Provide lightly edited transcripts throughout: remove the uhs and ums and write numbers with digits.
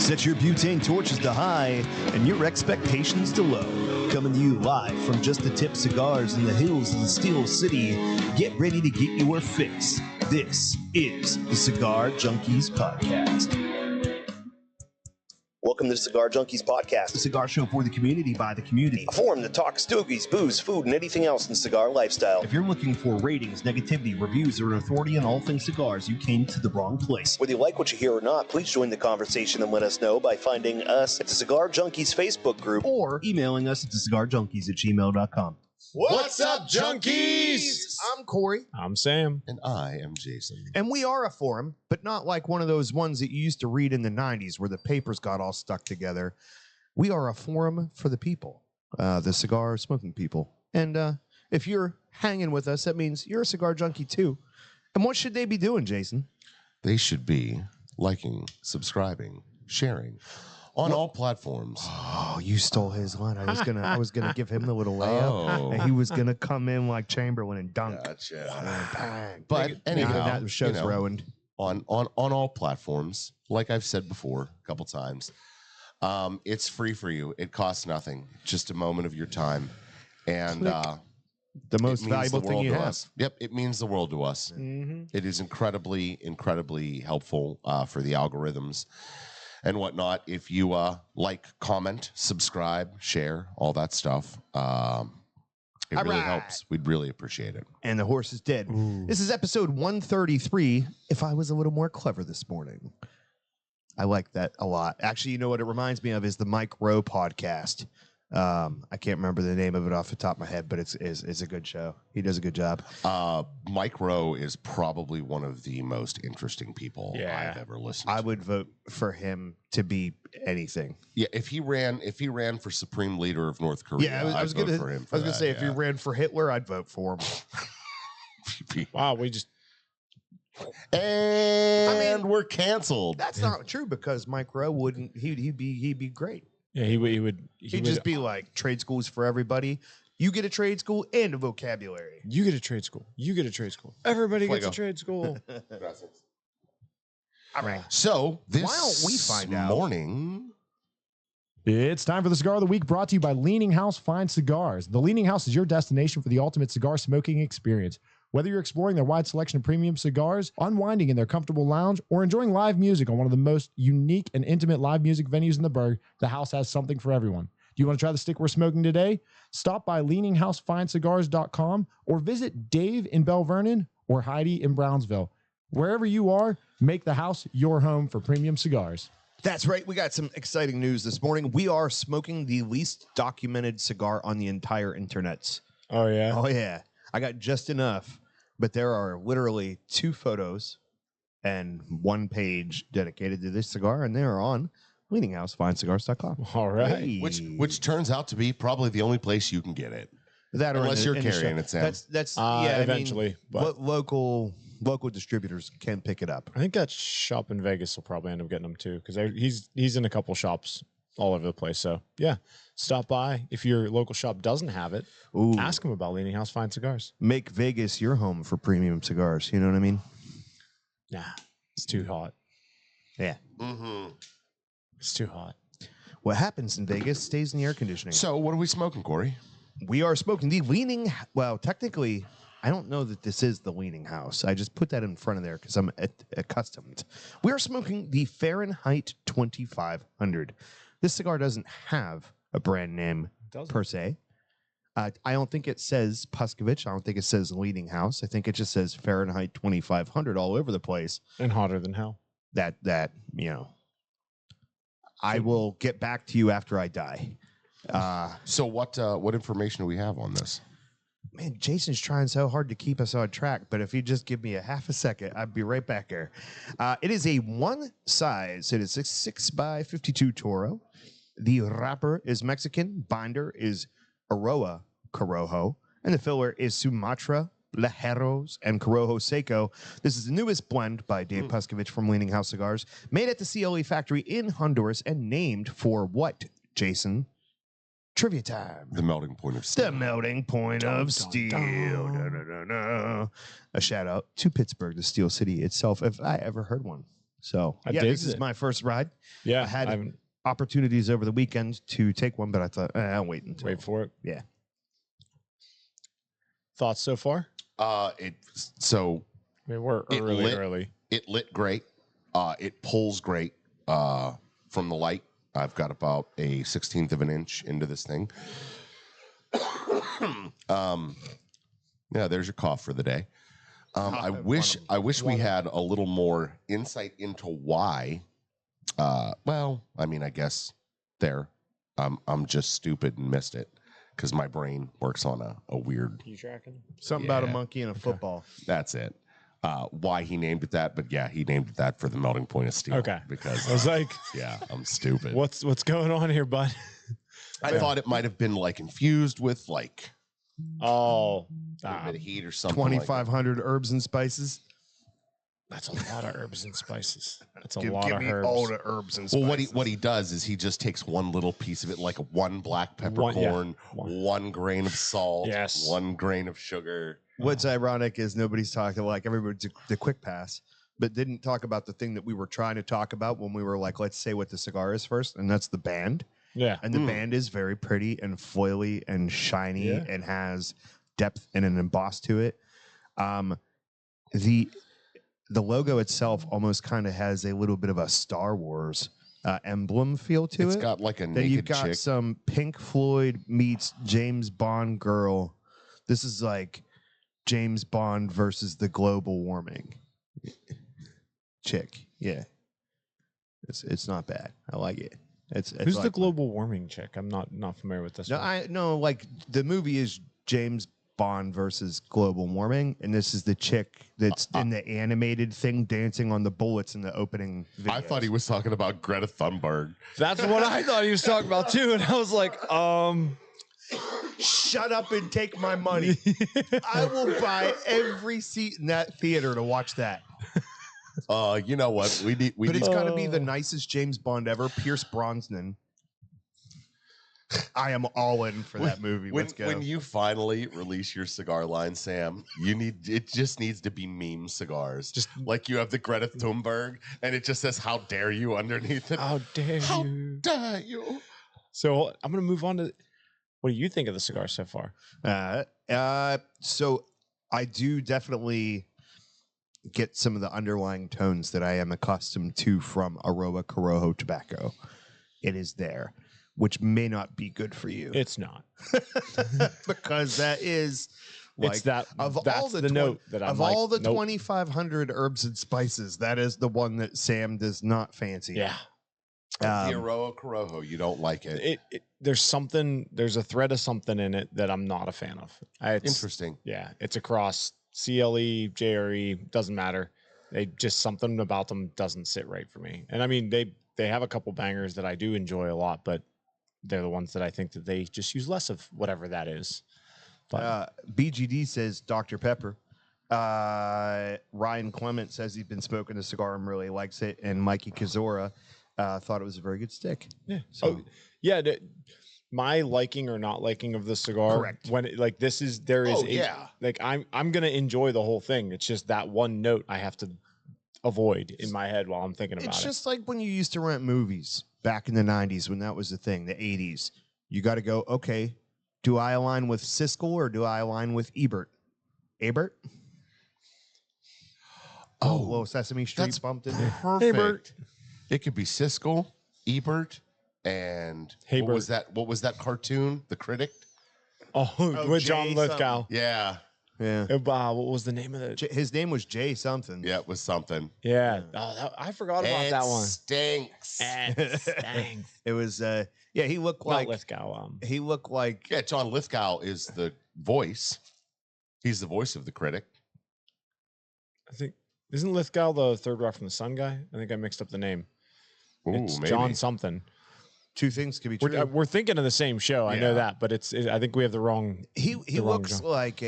Set your butane torches to high and your expectations to low. Coming to you live from Just the Tip Cigars in the hills of the Steel City. Get ready to get your fix. This is the Cigar Junkies Podcast. Welcome to the Cigar Junkies Podcast, a cigar show for the community by the community. A forum that talks stogies, booze, food, and anything else in the cigar lifestyle. If you're looking for ratings, negativity, reviews, or an authority on all things cigars, you came to the wrong place. Whether you like what you hear or not, please join the conversation and let us know by finding us at the Cigar Junkies Facebook group or emailing us at thecigarjunkies@gmail.com. What's up, junkies? I'm Corey. I'm Sam. And I am Jason. And we are a forum, but not like one of those ones that you used to read in the 90s where the papers got all stuck together. We are a forum for the people, the cigar smoking people. And if you're hanging with us, that means you're a cigar junkie too. And what should they be doing, Jason? They should be liking, subscribing, sharing on all platforms. Oh, you stole his line. I was gonna give him the little layup, and he was gonna come in like Chamberlain and dunk. Gotcha. Bang. But anyhow, that show's ruined. On all platforms, like I've said before a couple times, it's free for you. It costs nothing. Just a moment of your time, and The most valuable thing you have. Us. Yep, it means the world to us. Mm-hmm. It is incredibly, incredibly helpful for the algorithms and whatnot. If you like, comment, subscribe, share, all that stuff, it really helps. We'd really appreciate it. And the horse is dead. Ooh. This is episode 133. If I was a little more clever this morning. I like that a lot. Actually, you know what it reminds me of is the Mike Rowe podcast. I can't remember the name of it off the top of my head, but it's a good show. He does a good job. Mike Rowe is probably one of the most interesting people Yeah. I've ever listened to. I would vote for him to be anything. Yeah, if he ran for supreme leader of North Korea, Yeah, I was I'd vote gonna for him. I was gonna say if he ran for Hitler, I'd vote for him. Wow, we just And we're canceled. That's not true because Mike Rowe wouldn't. He'd be great. he would Just be like trade schools for everybody. You get a trade school and a vocabulary. You get a trade school. You get a trade school. Everybody gets Fuego. a trade school. All right. So this Why don't we find out? morning? It's time for the Cigar of the Week, brought to you by Leaning House Fine Cigars. The Leaning House is your destination for the ultimate cigar smoking experience. Whether you're exploring their wide selection of premium cigars, unwinding in their comfortable lounge, or enjoying live music on one of the most unique and intimate live music venues in the burg, the house has something for everyone. Do you want to try the stick we're smoking today? Stop by leaninghousefinecigars.com or visit Dave in Bell Vernon or Heidi in Brownsville. Wherever you are, make the house your home for premium cigars. That's right. We got some exciting news this morning. We are smoking the least documented cigar on the entire internet. Oh yeah. Oh, yeah. I got just enough, but there are literally 2 photos and 1 page dedicated to this cigar, and they are on leaninghousefinecigars.com. All right. Hey. Which turns out to be probably the only place you can get it. That or Unless in you're the carrying show. it, Sam. That's yeah. Eventually, I mean, but local distributors can pick it up. I think that shop in Vegas will probably end up getting them too, because he's in a couple shops all over the place. So yeah, stop by if your local shop doesn't have it. Ooh. Ask them about Leaning House Fine Cigars. Make Vegas your home for premium cigars. You know what I mean? Nah, it's too hot. Yeah. Mm-hmm. It's too hot. What happens in Vegas stays in the air conditioning. So what are we smoking, Corey? We are smoking the Leaning. Well, technically, I don't know that this is the Leaning House. I just put that in front of there because I'm accustomed. We are smoking the Fahrenheit 2500. This cigar doesn't have a brand name per se. I don't think it says Puskovich. I don't think it says Leaning House. I think it just says Fahrenheit 2500 all over the place. And hotter than hell. That you know. I will get back to you after I die. So what information do we have on this? Man, Jason's trying so hard to keep us on track, but if you just give me a half a second, I'd be right back here. It is a one size. It is a 6x52 Toro. The wrapper is Mexican. Binder is Aroa Corojo. And the filler is Sumatra, Ligeros, and Corojo Seco. This is the newest blend by Dave Puskovich from Leaning House Cigars, made at the CLE factory in Honduras and named for what, Jason? Trivia time. The melting point of steel. The melting point of steel. Da, da, da, da. A shout out to Pittsburgh, the Steel City itself, if I ever heard one. So I yeah, dig this is it. my first ride. Yeah, I had haven't- opportunities over the weekend to take one, but I thought I'll wait until. wait for it. Yeah. Thoughts so far? So I mean, we're It early, lit- early. it lit great. It pulls great from the light. I've got about a 16th of an inch into this thing. Yeah, there's your cough for the day. I wish we had a little more insight into why. Well, I mean, I guess I'm just stupid and missed it because my brain works on a weird. You tracking? Something about a Yeah. monkey and a football. That's it. Why he named it that, but yeah, he named it that for the melting point of steel. Okay. Because I was like, yeah, I'm stupid. what's going on here, bud? I thought it might have been like infused with like Oh, a little bit of heat or something. 2,500 herbs and spices. that's a lot of herbs and spices. That's a Give lot of me herbs. all the herbs and Well, spices. what he does is he just takes one little piece of it, like one black peppercorn, one grain of salt, Yes. one grain of sugar. What's ironic is nobody's talking like everybody did the quick pass, but didn't talk about the thing that we were trying to talk about when we were like, let's say what the cigar is first, and that's the band. Yeah. And the band is very pretty and foily and shiny Yeah. and has depth and an emboss to it. The logo itself almost kind of has a little bit of a Star Wars emblem feel to It's it. got like a Then you've naked got chick. some Pink Floyd meets James Bond girl. This is like James Bond versus the global warming chick. Yeah, it's not bad. I like it. It's Who's like, the global warming chick? I'm not familiar with this No, one. like the movie is James Bond versus global warming, and this is the chick that's in the animated thing dancing on the bullets in the opening video. I thought he was talking about Greta Thunberg. That's what I thought he was talking about too. And I was like, Shut up and take my money. I will buy every seat in that theater to watch that. You know what? We But need it's got to be the nicest James Bond ever, Pierce Brosnan. I am all in for that movie. Let's go. when you finally release your cigar line, Sam, it just needs to be meme cigars. Just like you have the Greta Thunberg, and it just says "How dare you" underneath it. how dare How you? dare you? So I'm going to move on to what do you think of the cigar so far? So I do definitely get some of the underlying tones that I am accustomed to from Aroa Corojo tobacco. It is there, which may not be good for you. It's not. Because that is like It's that of that's all the note that I'm of like, all the nope. 2,500 herbs and spices, that is the one that Sam does not fancy. Yeah. The Aroa Corojo, you don't like it. There's a thread of something in it that I'm not a fan of. Interesting. Yeah, it's across CLE, JRE, doesn't matter. Something about them doesn't sit right for me. And I mean, they have a couple bangers that I do enjoy a lot, but they're the ones that I think that they just use less of, whatever that is. But BGD says Dr. Pepper. Ryan Clement says he's been smoking the cigar and really likes it. And Mikey Kazora thought it was a very good stick. yeah, So my liking or not liking of the cigar, Correct. when it, like this is there is Oh, yeah. like I'm gonna enjoy the whole thing. It's just that one note I have to avoid in my head while I'm thinking about it's it. just like when you used to rent movies back in the 90s when that was the thing, the 80s. You got to go, okay, do I align with Siskel or do I align with Ebert? Ebert? Oh, Little Sesame Street that's bumped in there. perfect. Bert. It could be Siskel, Ebert, and Hey, what was that? What was that cartoon? The Critic. With John Jay Lithgow. Yeah, Yeah. What was the name of it? His name was Jay something. yeah, it was something. Yeah. I forgot about It that one. stinks. Dang. It was he looked Not like Lithgow. he looked like Yeah, John Lithgow is the voice. He's the voice of the Critic. I think isn't Lithgow the Third Rock from the Sun guy? I think I mixed up the name. Ooh, It's maybe. John something. two things could be true. We're thinking of the same show. I know Yeah. that, but I think we have the wrong. He the wrong looks John. like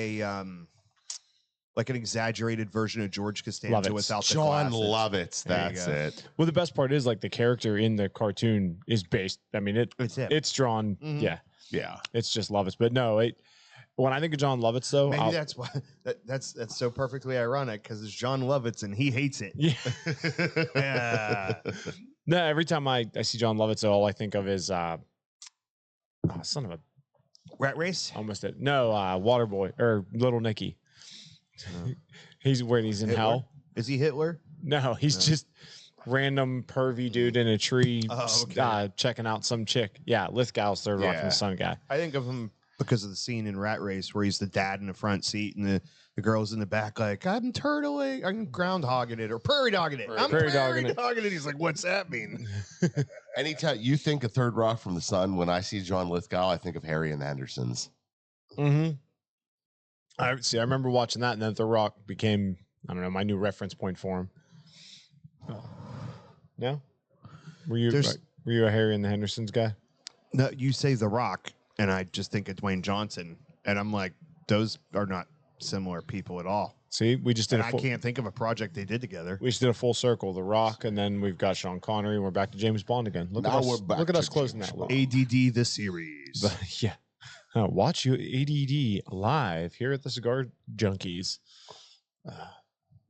like an exaggerated version of George Costanza Lovitz. without the John glasses. Lovitz. There you That's go. it. Well, the best part is like the character in the cartoon is based. I mean, It's him. it's drawn. Mhm. Yeah, Yeah. it's just Lovitz. But no, When I think of John Lovitz, though, Maybe that's why that's so perfectly ironic because it's John Lovitz and he hates it. yeah. Yeah. No, every time I see John Lovitz, all I think of is son of a Rat Race. almost it. No, Waterboy or Little Nicky. He's when he's in Hitler? hell. Is he Hitler? No, he's just random pervy dude in a tree okay. checking out some chick. Yeah, Lithgow's Third Rock from the Sun guy. I think of him because of the scene in Rat Race where he's the dad in the front seat and the girl's in the back like, I'm turtling, I'm groundhogging it or prairie dogging it. I'm prairie dogging it. He's like, what's that mean? Anytime you think of Third Rock from the Sun, when I see John Lithgow, I think of Harry and the Hendersons. Mm-hmm. I remember watching that, and then The Rock became, I don't know, my new reference point for him. No? Were you a Harry and the Hendersons guy? No, you say The Rock, and I just think of Dwayne Johnson, and I'm like, those are not similar people at all. See, we just did. I can't think of a project they did together. We just did a full circle. The Rock, and then we've got Sean Connery, and we're back to James Bond again. Look at us closing that loop. ADD the series. But, yeah. Watch you ADD live here at the Cigar Junkies.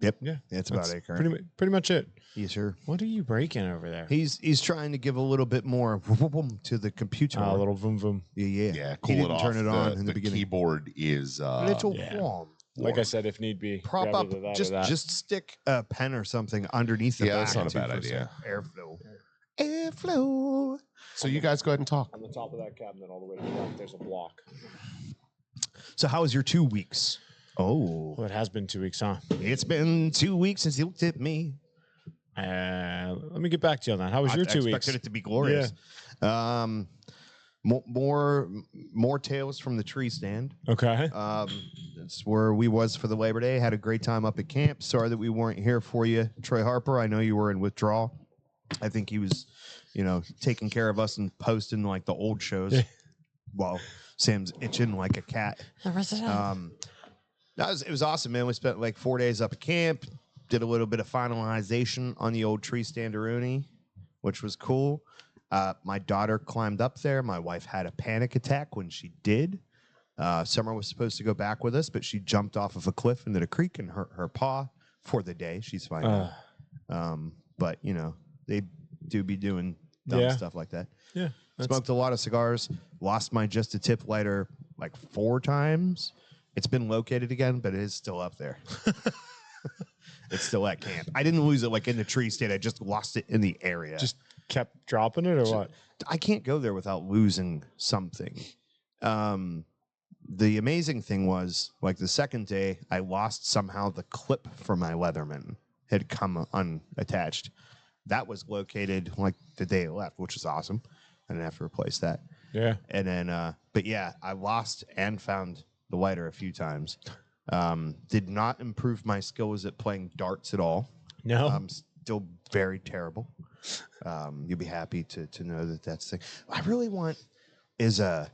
Yep. Yeah, that's about it. Currently. Pretty much it. Yes, sir. What are you breaking over there? He's trying to give a little bit more to the computer. A little voom voom. Yeah. Cool He it didn't off. turn it on in the beginning. Keyboard is little warm. Like I said, if need be, Prop up. Just stick a pen or something underneath the back. That's not a bad idea. Airflow. So you guys go ahead and talk. On the top of that cabinet, all the way to the left, there's a block. So how was your 2 weeks? Oh, Well, it has been 2 weeks, huh? it's been 2 weeks since you looked at me. Let me get back to you on that. How was your 2 weeks? I expected it to be glorious. More tales from the tree stand. Okay. That's where we was for the Labor Day. Had a great time up at camp. Sorry that we weren't here for you, Troy Harper. I know you were in withdrawal. I think he was, taking care of us and posting like the old shows while Sam's itching like a cat. It was awesome, man. We spent like 4 days up at camp. Did a little bit of finalization on the old tree standeroonie, which was cool. My daughter climbed up there. My wife had a panic attack when she did. Summer was supposed to go back with us, but she jumped off of a cliff into the creek and hurt her paw for the day. She's fine. But, they do be doing dumb stuff like that. Yeah. Smoked a lot of cigars. Lost my Just a Tip lighter like 4 times. It's been located again, but it is still up there. It's still at camp. I didn't lose it like in the tree stand. I just lost it in the area. Just kept dropping it or what? I can't go there without losing something. The amazing thing was, like the second day, I lost somehow the clip for my Leatherman had come unattached. That was located like the day it left, which was awesome. I didn't have to replace that. Yeah. And then, but yeah, I lost and found the lighter a few times. Did not improve my skills at playing darts at all. No. I'm still very terrible. You'll be happy to know that that's the thing. What I really want is a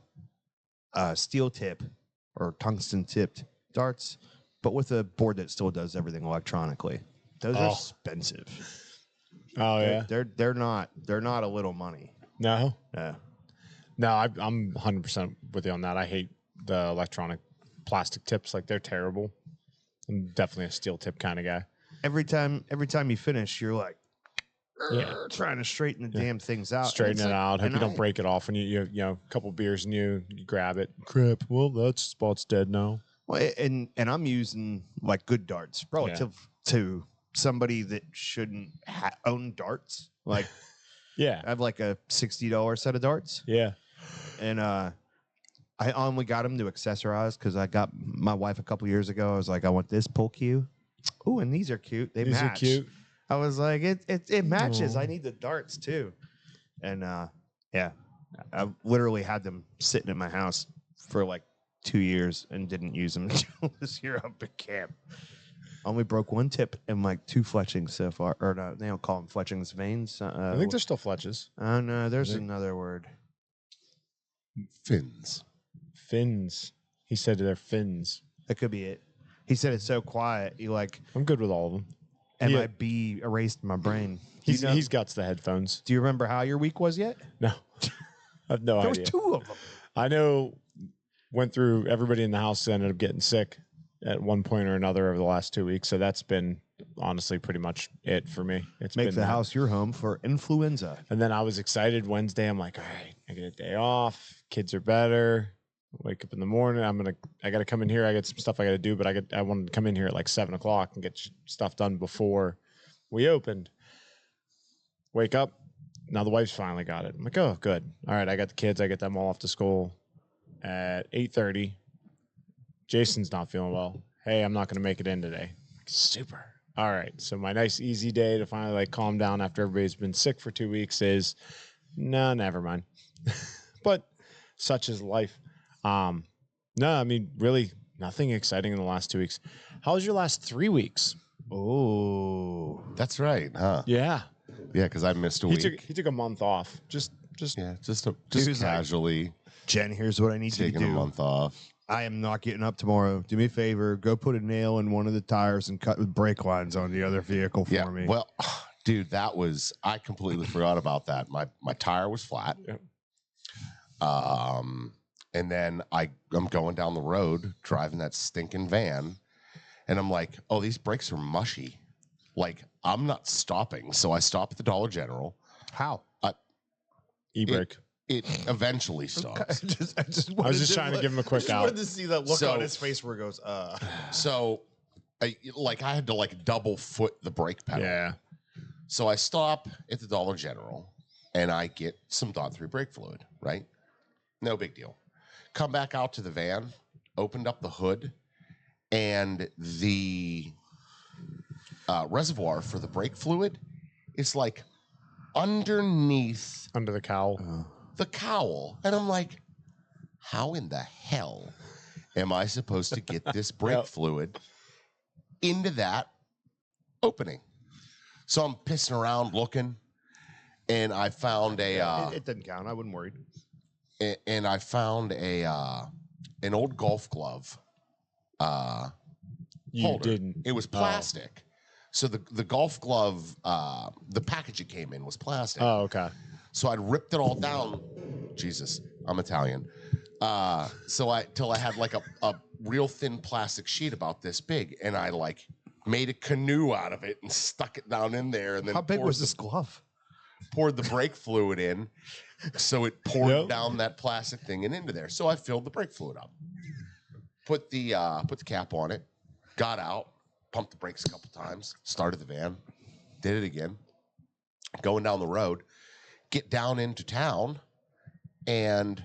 steel tip or tungsten tipped darts, but with a board that still does everything electronically. Those are expensive. Oh yeah. They're not a little money. No. Yeah. No, I'm 100% with you on that. I hate the electronic plastic tips. Like, they're terrible. I'm definitely a steel tip kind of guy. Every time you finish, you're like, trying to straighten the damn things out. Straighten it out. Hope you don't break it off when you a couple beers and you grab it. Crap. Well, that spot's dead now. Well, and I'm using like good darts relative to somebody that shouldn't own darts. Like, yeah, I have like a $60 set of darts. Yeah. And I only got them to accessorize because I got my wife a couple years ago. I was like, I want this pull cue. Ooh, and these are cute. These match. Are cute. I was like, it matches. I need the darts too. And I literally had them sitting at my house for like 2 years and didn't use them until this year up at camp. Only broke one tip and like 2 fletchings so far. Or no, they don't call them fletchings, veins. I think they're still fletches. Oh no, there's another word. Fins. Fins. He said they're fins. That could be it. He said it's so quiet. You like. I'm good with all of them. MIB erased my brain. He's got the headphones. Do you remember how your week was yet? No. I have no idea. There was 2 of them. I know went through everybody in the house ended up getting sick at one point or another over the last 2 weeks. So that's been honestly pretty much it for me. It's Make been the that. house your home for influenza. And then I was excited Wednesday. I'm like, all right, I get a day off. Kids are better. Wake up in the morning. I got to come in here. I got some stuff I got to do, but I wanted to come in here at like 7:00 and get stuff done before we opened. Wake up. Now the wife's finally got it. I'm like, oh, good. All right. I got the kids. I get them all off to school at 8:30. Jason's not feeling well. Hey, I'm not going to make it in today. Like, super. All right. So my nice easy day to finally like calm down after everybody's been sick for 2 weeks is no, never mind. But such is life. No, I mean, really nothing exciting in the last 2 weeks. How was your last 3 weeks? Oh, That's right, huh? Yeah. Yeah, because I missed a He week. took a month off. Just Just He was like, casually Jen, here's what I need you to taking a do. month off. I am not getting up tomorrow. Do me a favor. Go put a nail in one of the tires and cut the brake lines on the other vehicle for me. Well, dude, I completely forgot about that. My tire was flat. Yep. And then I'm going down the road driving that stinking van, and I'm like, oh, these brakes are mushy. Like, I'm not stopping. So I stop at the Dollar General. How? e-brake. It eventually stops. I was just trying to give him a quick out. I wanted to see that look So- on his face where he goes, So I had to like double foot the brake pedal. Yeah. So I stop at the Dollar General and I get some Dot 3 brake fluid, right? No big deal. Come back out to the van, opened up the hood, and the reservoir for the brake fluid is like underneath Under the cowl. the cowl. And I'm like, how in the hell am I supposed to get this brake Yep. fluid into that opening? So I'm pissing around looking, and I found it didn't count. I wasn't worried. and I found an old golf glove You holder. didn't. It was plastic. So the golf glove, the package it came in was plastic. Oh, okay. So I ripped it all down. Jesus, I'm Italian. Till I had like a real thin plastic sheet about this big, and I like made a canoe out of it and stuck it down in there. And then How big was this glove? poured the brake fluid in, so it poured Yep. down that plastic thing and into there. So I filled the brake fluid up, put the cap on it, got out, pumped the brakes a couple times, started the van, did it again, going down the road, get down into town, and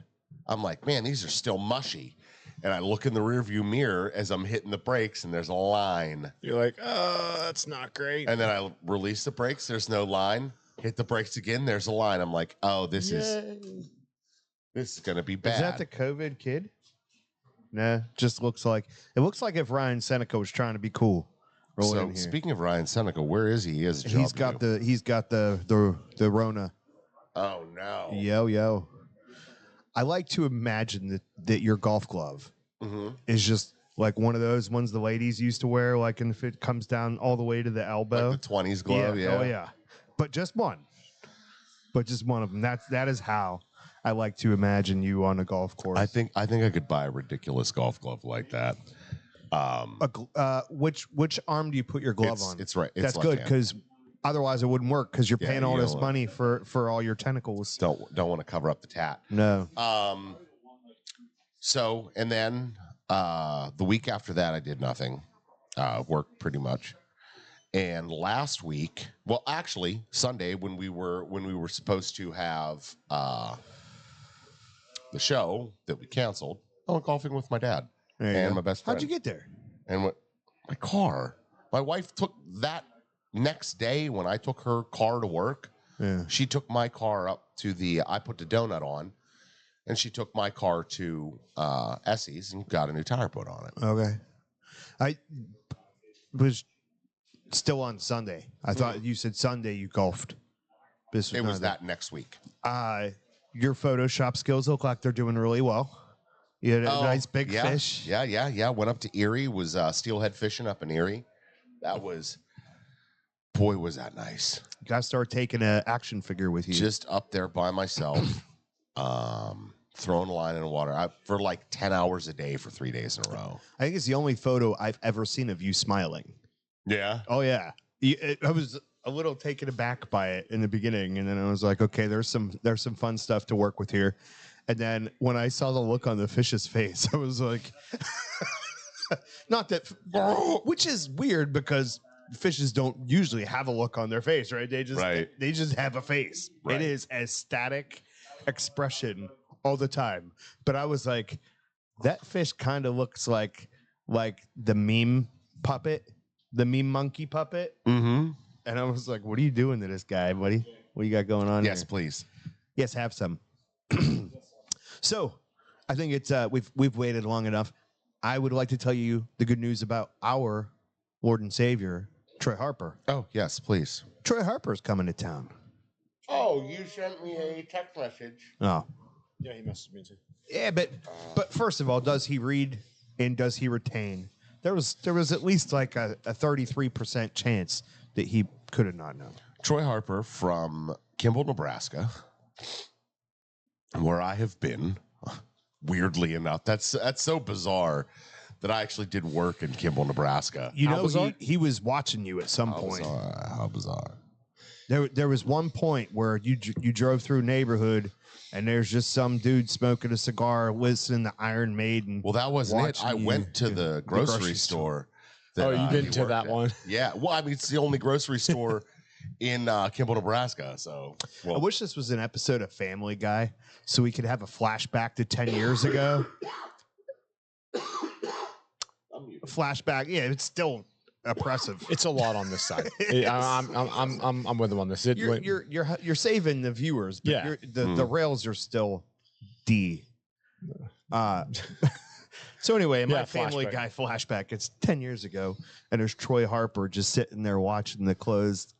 I'm like, man, these are still mushy. And I look in the rearview mirror as I'm hitting the brakes, and there's a line. You're like, oh, that's not great. And then I release the brakes, there's no line. Hit the brakes again, there's a line. I'm like, oh, this is gonna be bad. Is that the COVID kid? Nah, just looks like if Ryan Seneca was trying to be cool. Roll So in here. speaking of Ryan Seneca, where is he? He has a job He's got the Rona. Oh no. Yo. I like to imagine that your golf glove Mhm. is just like one of those ones the ladies used to wear, like, and if it comes down all the way to the elbow. Like the 20s glove, yeah. Oh yeah. But just one. of them. That is how I like to imagine you on a golf course. I think I could buy a ridiculous golf glove like that. Which arm do you put your glove on? It's right. It's That's good left-handed. because otherwise it wouldn't work because you're Yeah, paying all you this don't money for all your tentacles. don't want to cover up the tat. No. So and then the week after that I did nothing. Worked pretty much. And last week, well, actually Sunday when we were supposed to have the show that we canceled, I went golfing with my dad There you and go. my best friend. How'd you get there? And my car. My wife took that next day when I took her car to work. Yeah. She took my car up to I put the donut on, and she took my car to Essie's and got a new tire put on it. Okay. I was still on Sunday. I thought you said Sunday you golfed. This It was not that next week. Your Photoshop skills look like they're doing really well. You had a nice big yeah, fish. Yeah. Went up to Erie, was steelhead fishing up in Erie. That was, boy, was that nice. Got to start taking an action figure with you. Just up there by myself, throwing a line in the water for like 10 hours a day for 3 days in a row. I think it's the only photo I've ever seen of you smiling. Yeah. Oh yeah, I was a little taken aback by it in the beginning, and then I was like, okay, there's some fun stuff to work with here. And then when I saw the look on the fish's face, I was like, not that, which is weird because fishes don't usually have a look on their face, right? They just have a face. Right. It is a static expression all the time. But I was like, that fish kind of looks like the meme puppet, the meme monkey puppet. Mm-hmm. And I was like, what are you doing to this guy, buddy? What do you got going on Yes, here? please. Yes, have some. So I think it's we've waited long enough. I would like to tell you the good news about our Lord and Savior, Troy Harper. Oh, yes, please. Troy Harper is coming to town. Oh, you sent me a text message. Oh. Yeah, he messaged me too. Yeah, but first of all, does he read and does he retain? There was at least like a 33% chance that he could have not known. Troy Harper from Kimball, Nebraska, where I have been. Weirdly enough, that's so bizarre that I actually did work in Kimball, Nebraska. You know, he was watching you at some point. How bizarre. There was one point where you drove through a neighborhood and there's just some dude smoking a cigar, listening to Iron Maiden. Well, that wasn't it. I went to the grocery store. Oh, you been to that one? Yeah. Well, I mean, it's the only grocery store in Kimball, Nebraska. So I wish this was an episode of Family Guy so we could have a flashback to 10 years ago. Flashback. Yeah, it's still oppressive. It's a lot on this side. I'm with him on this. You're saving the viewers, but Yeah. the rails are still D. So anyway, my Family Guy flashback. It's 10 years ago, and there's Troy Harper just sitting there watching the closed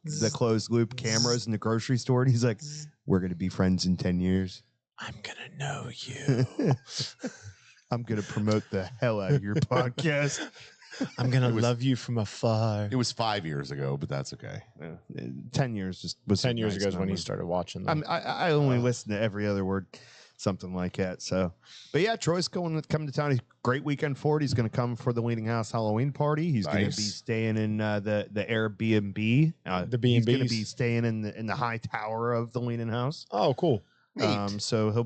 loop cameras in the grocery store, and he's like, "We're gonna be friends in 10 years. I'm gonna know you. I'm gonna promote the hell out of your podcast. I'm gonna love you from afar." it was 5 years ago, but that's okay. 10 years just was 10 years nice ago is when he number. started watching them. I only listen to every other word, something like that. So, but yeah, Troy's coming to town. He's great weekend for it. He's going to come for the Leaning House Halloween party. He's going to be staying in the Airbnb. The B&Bs. He's going to be staying in the high tower of the Leaning House. Oh, cool. So he'll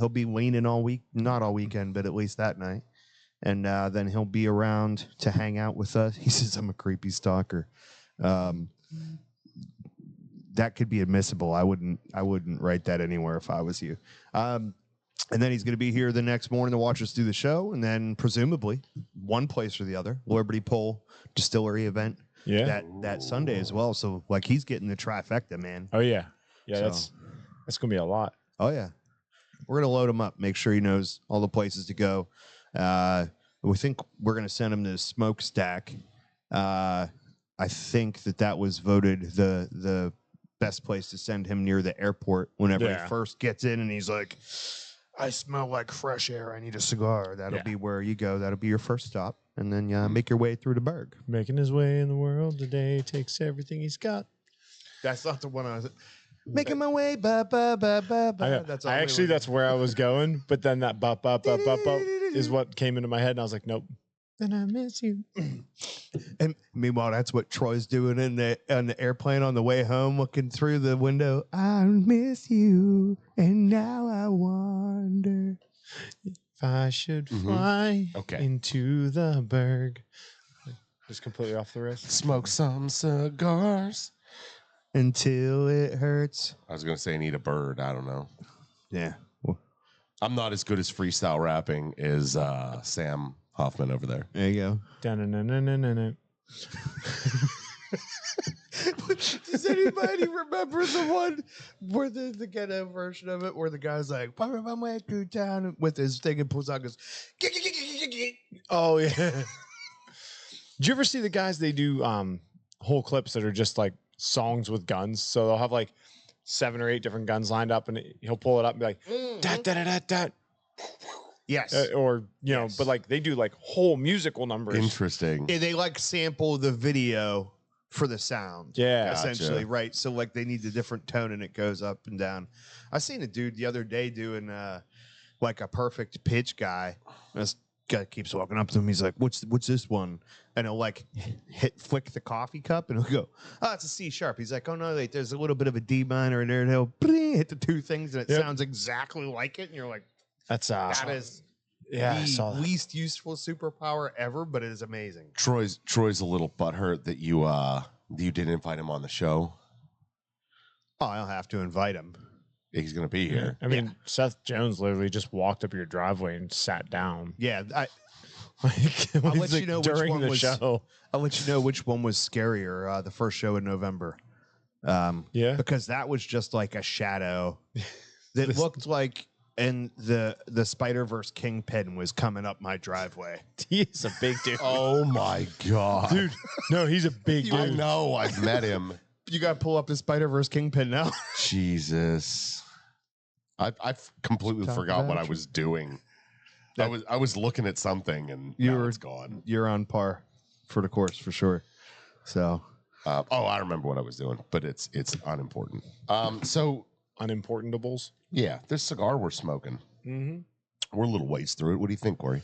be leaning all week, not all weekend, but at least that night. And then he'll be around to hang out with us. He says I'm a creepy stalker. That could be admissible. I wouldn't write that anywhere if I was you. And then he's going to be here the next morning to watch us do the show, and then presumably one place or the other, Liberty Pole Distillery event. Yeah. That Sunday as well. So like he's getting the trifecta, man. Oh yeah. Yeah. So- That's gonna be a lot. Oh yeah, we're gonna load him up. Make sure he knows all the places to go. We think we're gonna send him to the Smokestack. I think that was voted the best place to send him near the airport whenever he first gets in, and he's like, "I smell like fresh air. I need a cigar." That'll be where you go. That'll be your first stop, and then make your way through the Berg. Making his way in the world today takes everything he's got. That's not the one I was. Making my way, ba ba ba ba ba. That's where I was going, but then that bop bop bop bop bop is what came into my head, and I was like, nope. And I miss you. And meanwhile, that's what Troy's doing on the airplane on the way home, looking through the window. I miss you, and now I wonder if I should fly into the Berg. Just completely off the wrist. Smoke some cigars until it hurts. I was going to say need a bird. I don't know. Yeah. I'm not as good as freestyle rapping as Sam Hoffman over there. There you go. Da-na-na-na-na-na. Does anybody remember the one where the ghetto version of it where the guy's like, "Papa, my way through town" with his thing and pulls out goes, oh yeah. Did you ever see the guys, they do whole clips that are just like songs with guns? So they'll have like 7 or 8 different guns lined up, and he'll pull it up and be like, dat, dat, dat, dat. Yes. Or, you know, but like they do like whole musical numbers. Interesting. Yeah, they like sample the video for the sound. Yeah. Essentially, right. So like they need the different tone and it goes up and down. I seen a dude the other day doing like a perfect pitch guy. And this guy keeps walking up to him. He's like, "What's this one?" And he'll like flick the coffee cup, and he'll go, "Oh, it's a C sharp." He's like, "Oh no, wait, there's a little bit of a D minor in there." And he'll hit the two things, and it sounds exactly like it. And you're like, That's "That is the least useful superpower ever," but it is amazing. Troy's a little butthurt that you didn't invite him on the show. Oh, I'll have to invite him. He's gonna be here. I mean, Seth Jones literally just walked up your driveway and sat down. Yeah, I'll let you know during which one the was, show. I'll let you know which one was scarier. The first show in November. Because that was just like a shadow that looked like, and the Spider-Verse Kingpin was coming up my driveway. He's a big dude. Oh my god, dude! No, he's a big dude. I know. I've met him. You got to pull up the Spider-Verse Kingpin now. Jesus, I've completely forgot what I was doing. I was looking at something, and it's gone. You're on par for the course for sure. So, I remember what I was doing, but it's unimportant. So unimportantables. Yeah, this cigar we're smoking. Mm-hmm. We're a little ways through it. What do you think, Corey?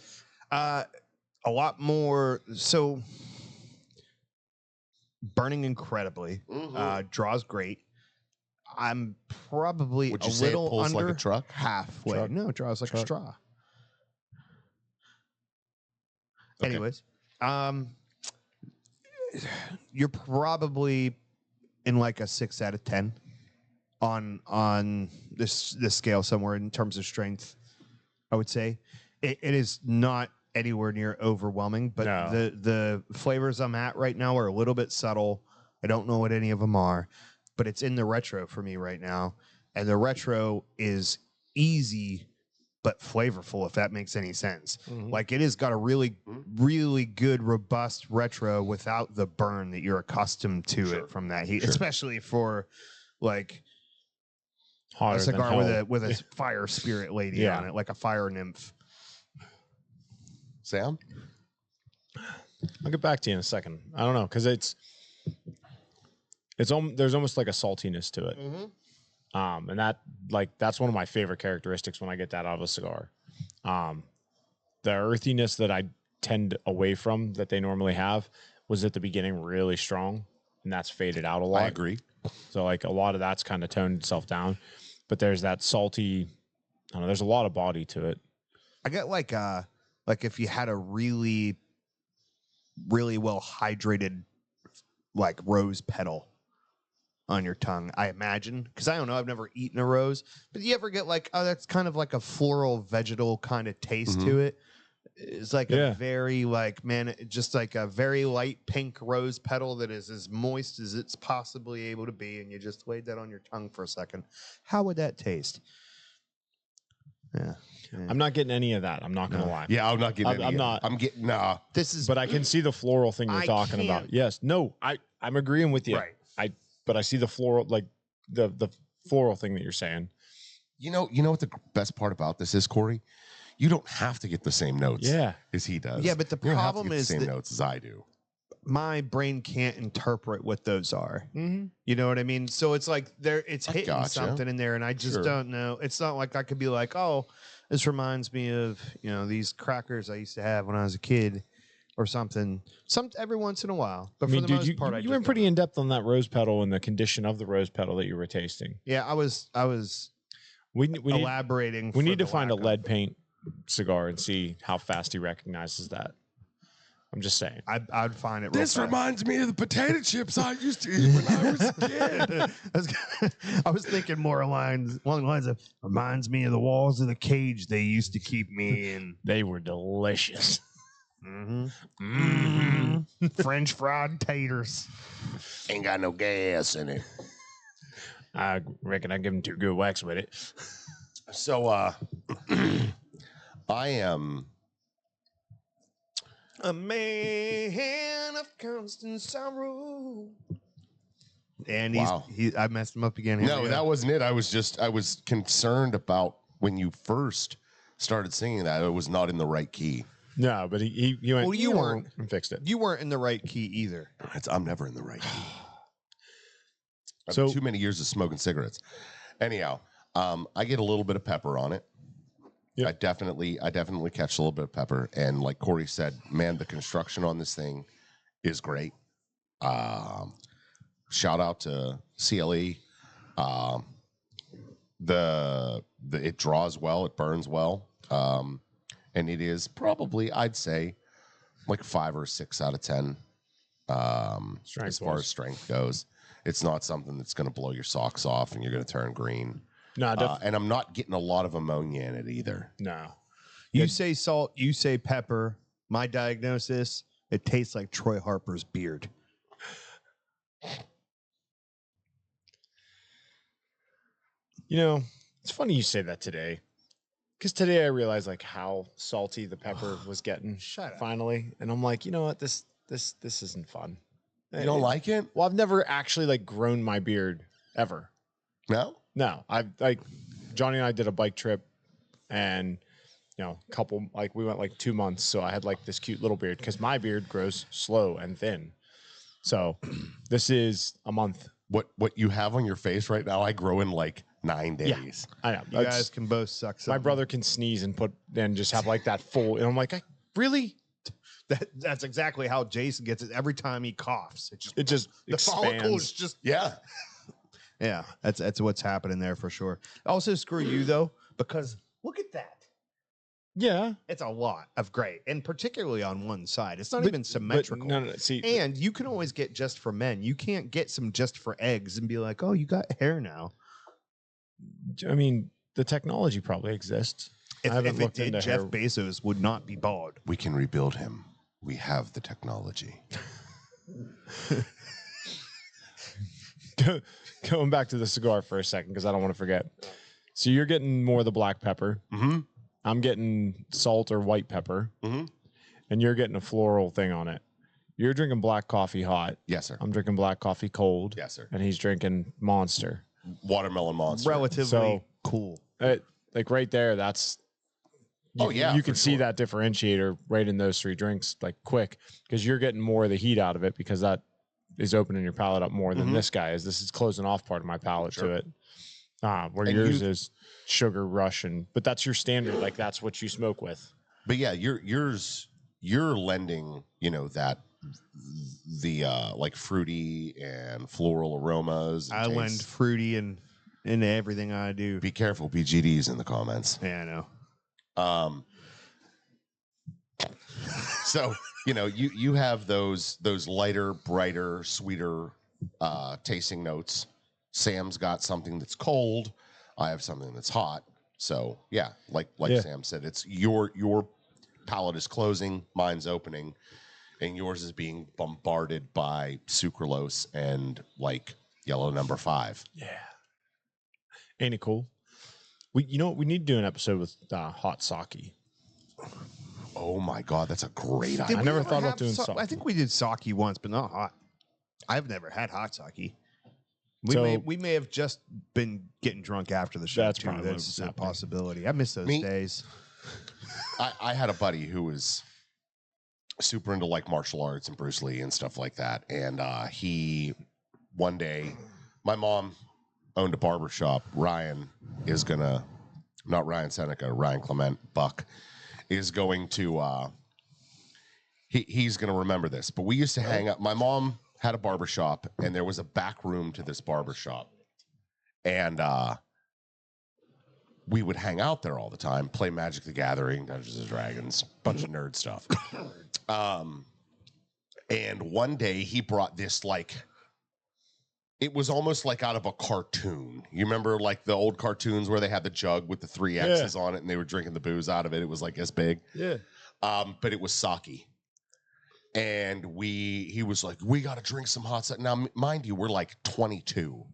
A lot more. So, burning incredibly. Draws great. I'm probably Would you a say little it pulls under like a truck? halfway. Truck. No, it draws like a straw. Okay. Anyways, you're probably in like a 6 out of 10 on this scale somewhere in terms of strength. I would say it is not anywhere near overwhelming, but the flavors I'm at right now are a little bit subtle. I don't know what any of them are, but it's in the retro for me right now, and the retro is easy but flavorful, if that makes any sense. Like it has got a really, really good, robust retro without the burn that you're accustomed to it from that heat, especially for like Hotter a cigar than with a fire spirit lady on it, like a fire nymph. Sam? I'll get back to you in a second. I don't know, because there's almost like a saltiness to it. And that's one of my favorite characteristics when I get that out of a cigar. The earthiness that I tend away from that they normally have was at the beginning really strong, and that's faded out a lot. I agree. So like a lot of that's kind of toned itself down, but there's that salty, I don't know, there's a lot of body to it. I get like if you had a really, really well hydrated like rose petal on your tongue, I imagine, because I don't know, I've never eaten a rose, but you ever get like, oh, that's kind of like a floral vegetal kind of taste to it. It's like a very like, man, just like a very light pink rose petal that is as moist as it's possibly able to be, and you just laid that on your tongue for a second. How would that taste? Yeah. I'm not getting any of that. I'm not gonna lie. Yeah, I'm not getting any. I'm not. I'm getting This is, but I can see the floral thing you're talking about. Yes. No, I'm agreeing with you. Right. But I see the floral, like the floral thing that you're saying. You know what the best part about this is, Corey? You don't have to get the same notes as he does. Yeah, but the problem is the same notes as I do. My brain can't interpret what those are. You know what I mean? So it's like it's hitting something in there, and I just don't know. It's not like I could be like, oh, this reminds me of these crackers I used to have when I was a kid, or something. Every once in a while, but for the most part, you went pretty in depth on that rose petal and the condition of the rose petal that you were tasting. Yeah, I was. We elaborating. We need to find a lead paint cigar and see how fast he recognizes that. I'm just saying. I'd find it. This reminds me of the potato chips I used to eat when I was a kid. I was thinking more along the lines of reminds me of the walls of the cage they used to keep me in. They were delicious. French fried taters. Ain't got no gas in it. I reckon I give him too good wax with it. So, I am a man of constant sorrow. And I messed him up again. No, that wasn't it. I was concerned about when you first started singing that it was not in the right key. No, but he went. Well, you weren't and fixed it. You weren't in the right key either. I'm never in the right key. So too many years of smoking cigarettes. Anyhow, I get a little bit of pepper on it. Yep. I definitely catch a little bit of pepper. And like Corey said, man, the construction on this thing is great. Shout out to CLE. It draws well, it burns well, and it is probably, I'd say, like 5 or 6 out of 10 as far as strength goes. It's not something that's going to blow your socks off and you're going to turn green. No, and I'm not getting a lot of ammonia in it either. no. You say salt, you say pepper. My diagnosis, it tastes like Troy Harper's beard. You know, it's funny you say that today, because today I realized like how salty the pepper was getting. Shut up. Finally, and I'm like, you know what, this isn't fun. You don't like it? Well, I've never actually like grown my beard ever. No? No, I've like Johnny and I did a bike trip, and we went like 2 months, so I had like this cute little beard because my beard grows slow and thin. So this is a month. What you have on your face right now, I grow in like 9 days. Yeah, I know. You guys can both suck something. My brother can sneeze and just have like that full, and I'm like, really? That's exactly how Jason gets it every time he coughs. It just the follicle is just Yeah. yeah. That's what's happening there for sure. Also, screw you though, because look at that. Yeah, It's a lot of gray, and particularly on one side. It's not even symmetrical. No. See, And you can always get just for men. You can't get some just for eggs and be like, oh, you got hair now. I mean, the technology probably exists. If it looked did, into Jeff hair. Bezos would not be bald. We can rebuild him. We have the technology. Going back to the cigar for a second, because I don't want to forget. So you're getting more of the black pepper. Mm-hmm. I'm getting salt or white pepper. Mm-hmm. And you're getting a floral thing on it. You're drinking black coffee hot. Yes, sir. I'm drinking black coffee cold. Yes, sir. And he's drinking Monster. Watermelon Monster. Relatively So- cool. Like right there, that's... You for can see sure. that differentiator right in those 3 drinks, like quick, because you're getting more of the heat out of it because that is opening your palate up more than Mhm. this guy is. This is closing off part of my palate Sure. to it. Where And yours is sugar rush, but that's your standard. Like that's what you smoke with. But yeah, you're lending, that the like fruity and floral aromas. And I lend tastes. fruity into everything I do. Be careful, BGD's in the comments. Yeah, I know. So you have those lighter, brighter, sweeter tasting notes. Sam's got something that's cold. I have something that's hot. So yeah, like Yeah. Sam said, it's your palate is closing, mine's opening, and yours is being bombarded by sucralose and like yellow number 5. Yeah. Ain't it cool? We need to do an episode with hot sake. Oh my God, that's a great Did idea. I we never ever thought about have doing sa- sake. I think we did sake once, but not hot. I've never had hot sake. So- We may have just been getting drunk after the show. That's too. probably what That's was a happening. possibility. I miss those Me- days. I had a buddy who was super into like martial arts and Bruce Lee and stuff like that. And one day, my mom owned a barber shop. Not Ryan Seneca, Ryan Clement Buck is going to, he's going to remember this. But we used to hang up. My mom had a barber shop, and there was a back room to this barber shop. And we would hang out there all the time, play Magic the Gathering, Dungeons and Dragons, bunch of nerd stuff. And one day he brought this it was almost like out of a cartoon. You remember like the old cartoons where they had the jug with the 3 X's on it and they were drinking the booze out of it. It was like this big. Yeah. But it was sake. And he was like, we got to drink some hot sake. Now, mind you, we're like 22.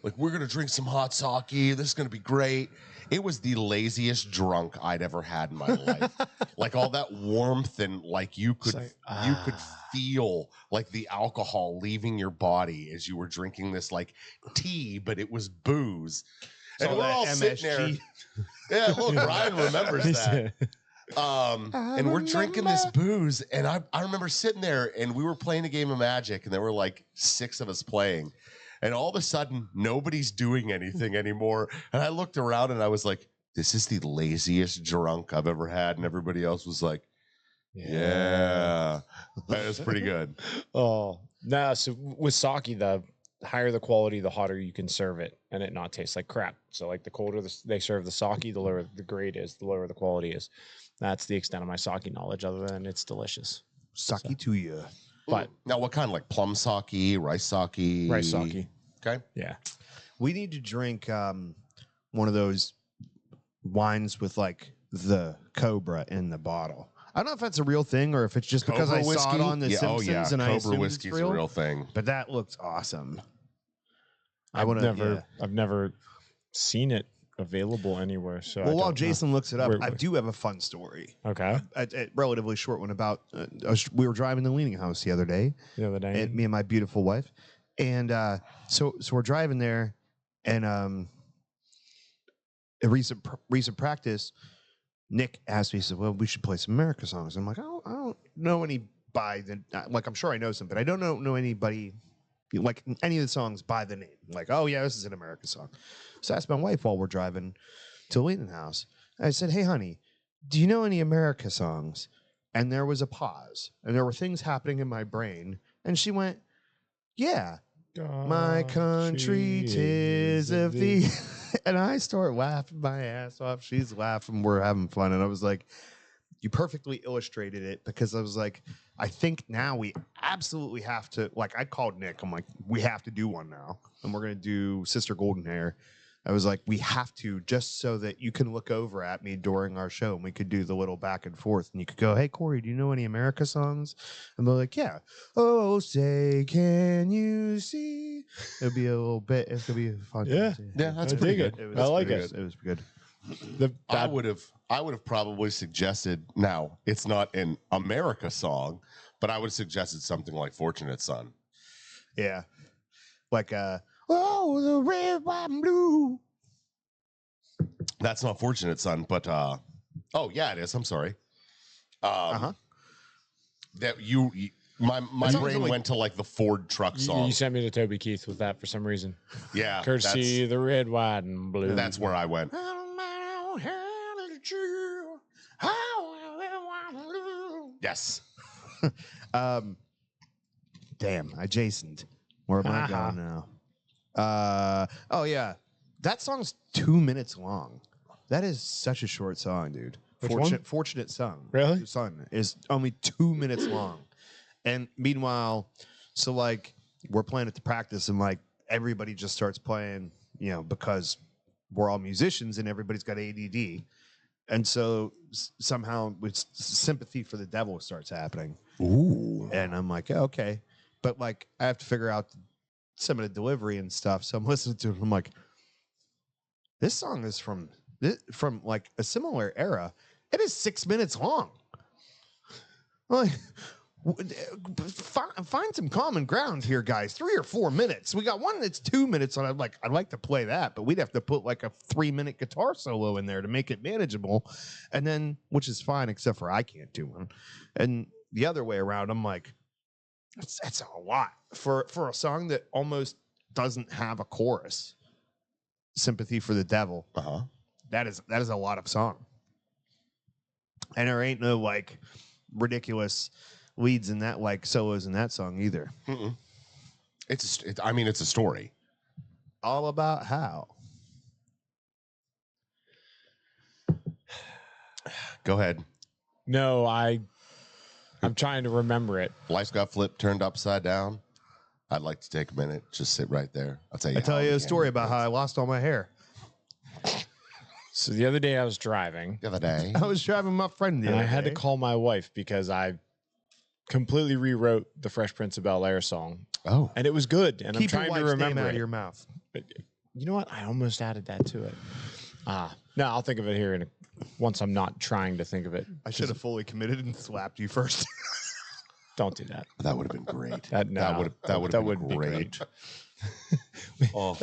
Like, we're going to drink some hot sake. This is going to be great. It was the laziest drunk I'd ever had in my life. Like all that warmth and like you could feel like the alcohol leaving your body as you were drinking this like tea, but it was booze. And So we're that all sitting there. Yeah, look, Ryan remembers that. And we're drinking this booze, and I remember sitting there, and we were playing a game of Magic, and there were like 6 of us playing, and all of a sudden, nobody's doing anything anymore. And I looked around, and I was like, this is the laziest drunk I've ever had. And everybody else was like, yeah, that was pretty good. Oh, no. So with sake, the higher the quality, the hotter you can serve it and it not taste like crap. So like the colder they serve the sake, the lower the grade is, the lower the quality is. That's the extent of my sake knowledge, other than it's delicious. Sake to you. But Now, what kind? Like plum sake, rice sake? rice sake. Okay. Yeah. We need to drink one of those wines with like the cobra in the bottle. I don't know if that's a real thing or if it's just because I saw it on The Simpsons and I Cobra assumed whiskey's it's real. a real thing. But that looks awesome. I've never seen it available anywhere. So Well, while Jason looks it up, I Where- do have a fun story. Okay. A relatively short one about we were driving the Leaning House the other day, The other day. and me and my beautiful wife, and so we're driving there, and a recent practice, Nick asked me, he said, "Well, we should play some America songs." I'm like, I don't know any by the like. I'm sure I know some, but I don't know anybody like any of the songs by the name. Like, oh yeah, this is an America song. So I asked my wife while we're driving to Leaning House. I said, "Hey, honey, do you know any America songs?" And there was a pause, and there were things happening in my brain, and she went, "Yeah, my country 'tis of thee." And I start laughing my ass off. She's laughing. We're having fun. And I was like, you perfectly illustrated it, because I was like, I think now we absolutely have to, like, I called Nick. I'm like, we have to do one now. And we're going to do Sister Golden Hair. I was like, we have to, just so that you can look over at me during our show and we could do the little back and forth. And you could go, "Hey, Corey, do you know any America songs?" And they're like, "Yeah." "Oh, say, can you see?" It'll be a little bit, it's going to be fun. Yeah. Yeah, that's I pretty dig good. it. I like pretty it. good. It was good. I would have probably suggested, now it's not an America song, but I would have suggested something like Fortunate Son. Yeah. Like, oh, the red, white, and blue. That's not Fortunate Son, but oh yeah, it is. I'm sorry. That my sounds brain like- went to like the Ford truck song. You sent me to Toby Keith with that for some reason. Yeah, Courtesy the red, white, and blue. that's where I went. Yes. Damn, I Jasoned. Where am I going now? Oh yeah, that song's 2 minutes long. That is such a short song, dude. Which one? Fortunate Son. Really? Son is only 2 minutes long. And meanwhile, so like we're playing at the practice, and like everybody just starts playing, you know, because we're all musicians and everybody's got ADD. And so somehow it's Sympathy for the Devil starts happening. Ooh. And I'm like, okay. But like, I have to figure out some of the delivery and stuff. So I'm listening to it. I'm like, this song is from like a similar era. It is 6 minutes long. Like, find some common ground here, guys. 3 or 4 minutes. We got one that's 2 minutes, and I'd like to play that, but we'd have to put like a 3-minute guitar solo in there to make it manageable. And then, which is fine, except for I can't do one. And the other way around, I'm like, that's a lot for a song that almost doesn't have a chorus. Sympathy for the Devil. Uh-huh. That is a lot of song. And there ain't no like ridiculous leads in that, like solos in that song either. Mm-mm. It's a story. All about how. Go ahead. No, I'm trying to remember it. Life got flipped, turned upside down. I'd like to take a minute, just sit right there. I'll tell you. I tell how you we a story handle about how I lost all my hair. So the other day I was driving, the other day. I was driving my friend the and other I had to day. call my wife because I completely rewrote the Fresh Prince of Bel-Air song, Oh, and it was good. And Keep I'm your trying to wife's name remember out of it. your mouth. But you know what? I almost added that to it. No, I'll think of it here once I'm not trying to think of it. I should have fully committed and slapped you first. Don't do that. that would have been great. That would have been wouldn't be great. Oh,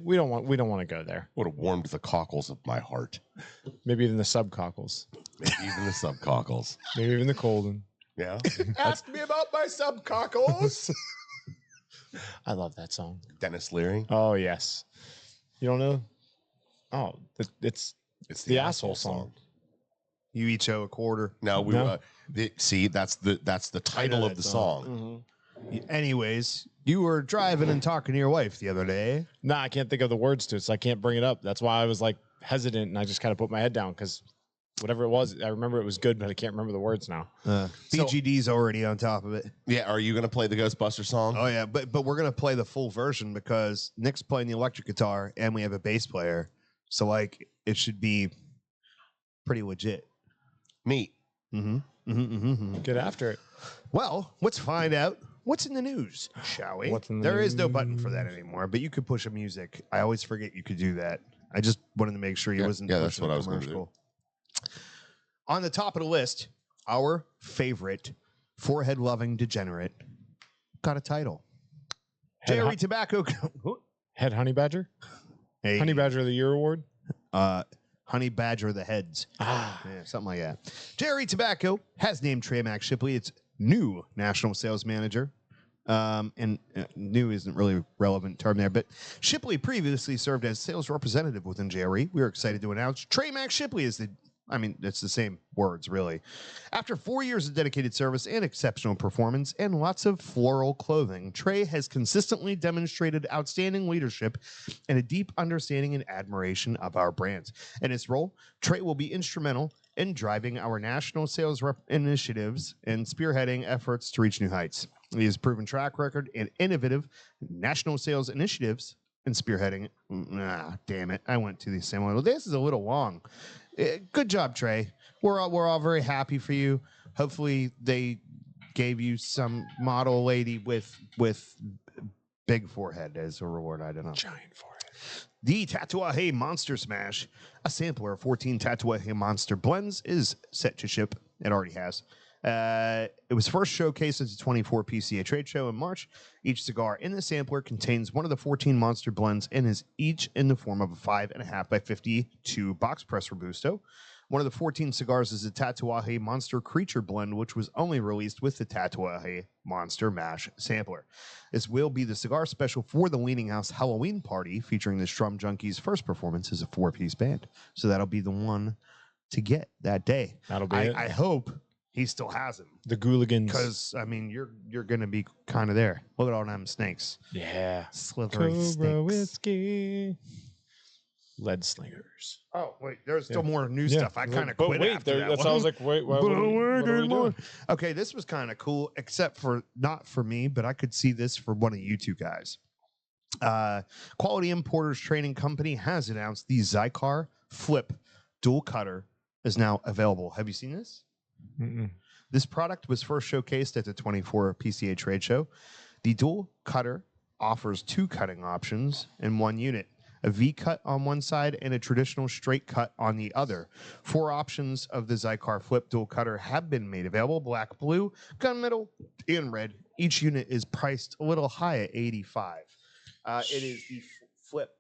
We don't want to go there. would have warmed the cockles of my heart. Maybe even the subcockles. Maybe even the subcockles. Maybe even the cold one. Yeah. Ask me about my subcockles. I love that song. Dennis Leary. Oh yes. You don't know? Oh, it's It's The asshole song. You each owe a quarter. No, we No. see that's the title of that the song. song. Anyways, you were driving and talking to your wife the other day. Nah, I can't think of the words to it, so I can't bring it up. That's why I was like hesitant, and I just kind of put my head down because whatever it was, I remember it was good, but I can't remember the words now. BGD's already on top of it. Yeah, are you gonna play the Ghostbuster song? Oh yeah, but we're gonna play the full version because Nick's playing the electric guitar and we have a bass player, so like it should be pretty legit. Neat. Get after it. Well, let's find out what's in the news, shall we? What's in the There is no button for that anymore, but you could push a music. I always forget you could do that. I just wanted to make sure you wasn't yeah, pushing that's what a I was gonna commercial. On the top of the list, our favorite forehead-loving degenerate got a title. Jerry Tobacco. Head Honey Badger? Hey, Honey Badger of the Year award? Honey Badger the Heads. Ah. Yeah, something like that. Jerry Tobacco has named Trey Mac Shipley its new national sales manager. New isn't really a relevant term there, but Shipley previously served as sales representative within JRE. We are excited to announce Trey Mac Shipley is it's the same words, really. After 4 years of dedicated service and exceptional performance and lots of floral clothing, Trey has consistently demonstrated outstanding leadership and a deep understanding and admiration of our brands. In his role, Trey will be instrumental in driving our national sales initiatives and spearheading efforts to reach new heights. He has proven track record in innovative national sales initiatives and spearheading. Damn it. I went to the same one. This is a little long. Good job, Trey. We're all very happy for you. Hopefully they gave you some model lady with big forehead as a reward. I don't know. Giant forehead. The Tatuaje Monster Smash, a sampler of 14 Tatuaje Monster blends, is set to ship. It already has. It was first showcased at the 24 PCA trade show in March. Each cigar in the sampler contains one of the 14 monster blends and is each in the form of a 5.5 by 52 box press Robusto. One of the 14 cigars is a Tatuaje Monster Creature blend, which was only released with the Tatuaje Monster Mash sampler. This will be the cigar special for the Leaning House Halloween party, featuring the Strum Junkies' first performance as a 4-piece band. So that'll be the one to get that day. That'll be it. I hope he still has him. The Gooligans. Because, you're going to be kind of there. Look at all them snakes. Yeah. Slithery Cobra snakes. whiskey. Lead slingers. Oh, wait. There's still more new stuff. I kind of But quit wait, after that that's one. how I was like, wait, what are we doing? Okay, this was kind of cool, except for not for me, but I could see this for one of you two guys. Quality Importers Trading Company has announced the Cigar Flip Dual Cutter is now available. Have you seen this? Mm-mm. This product was first showcased at the 24 PCA trade show. The dual cutter offers 2 cutting options in one unit, a V cut on one side and a traditional straight cut on the other. 4 options of the Cigar Flip dual cutter have been made available: black, blue, gunmetal, and red. Each unit is priced a little high at $85. It is the Flip.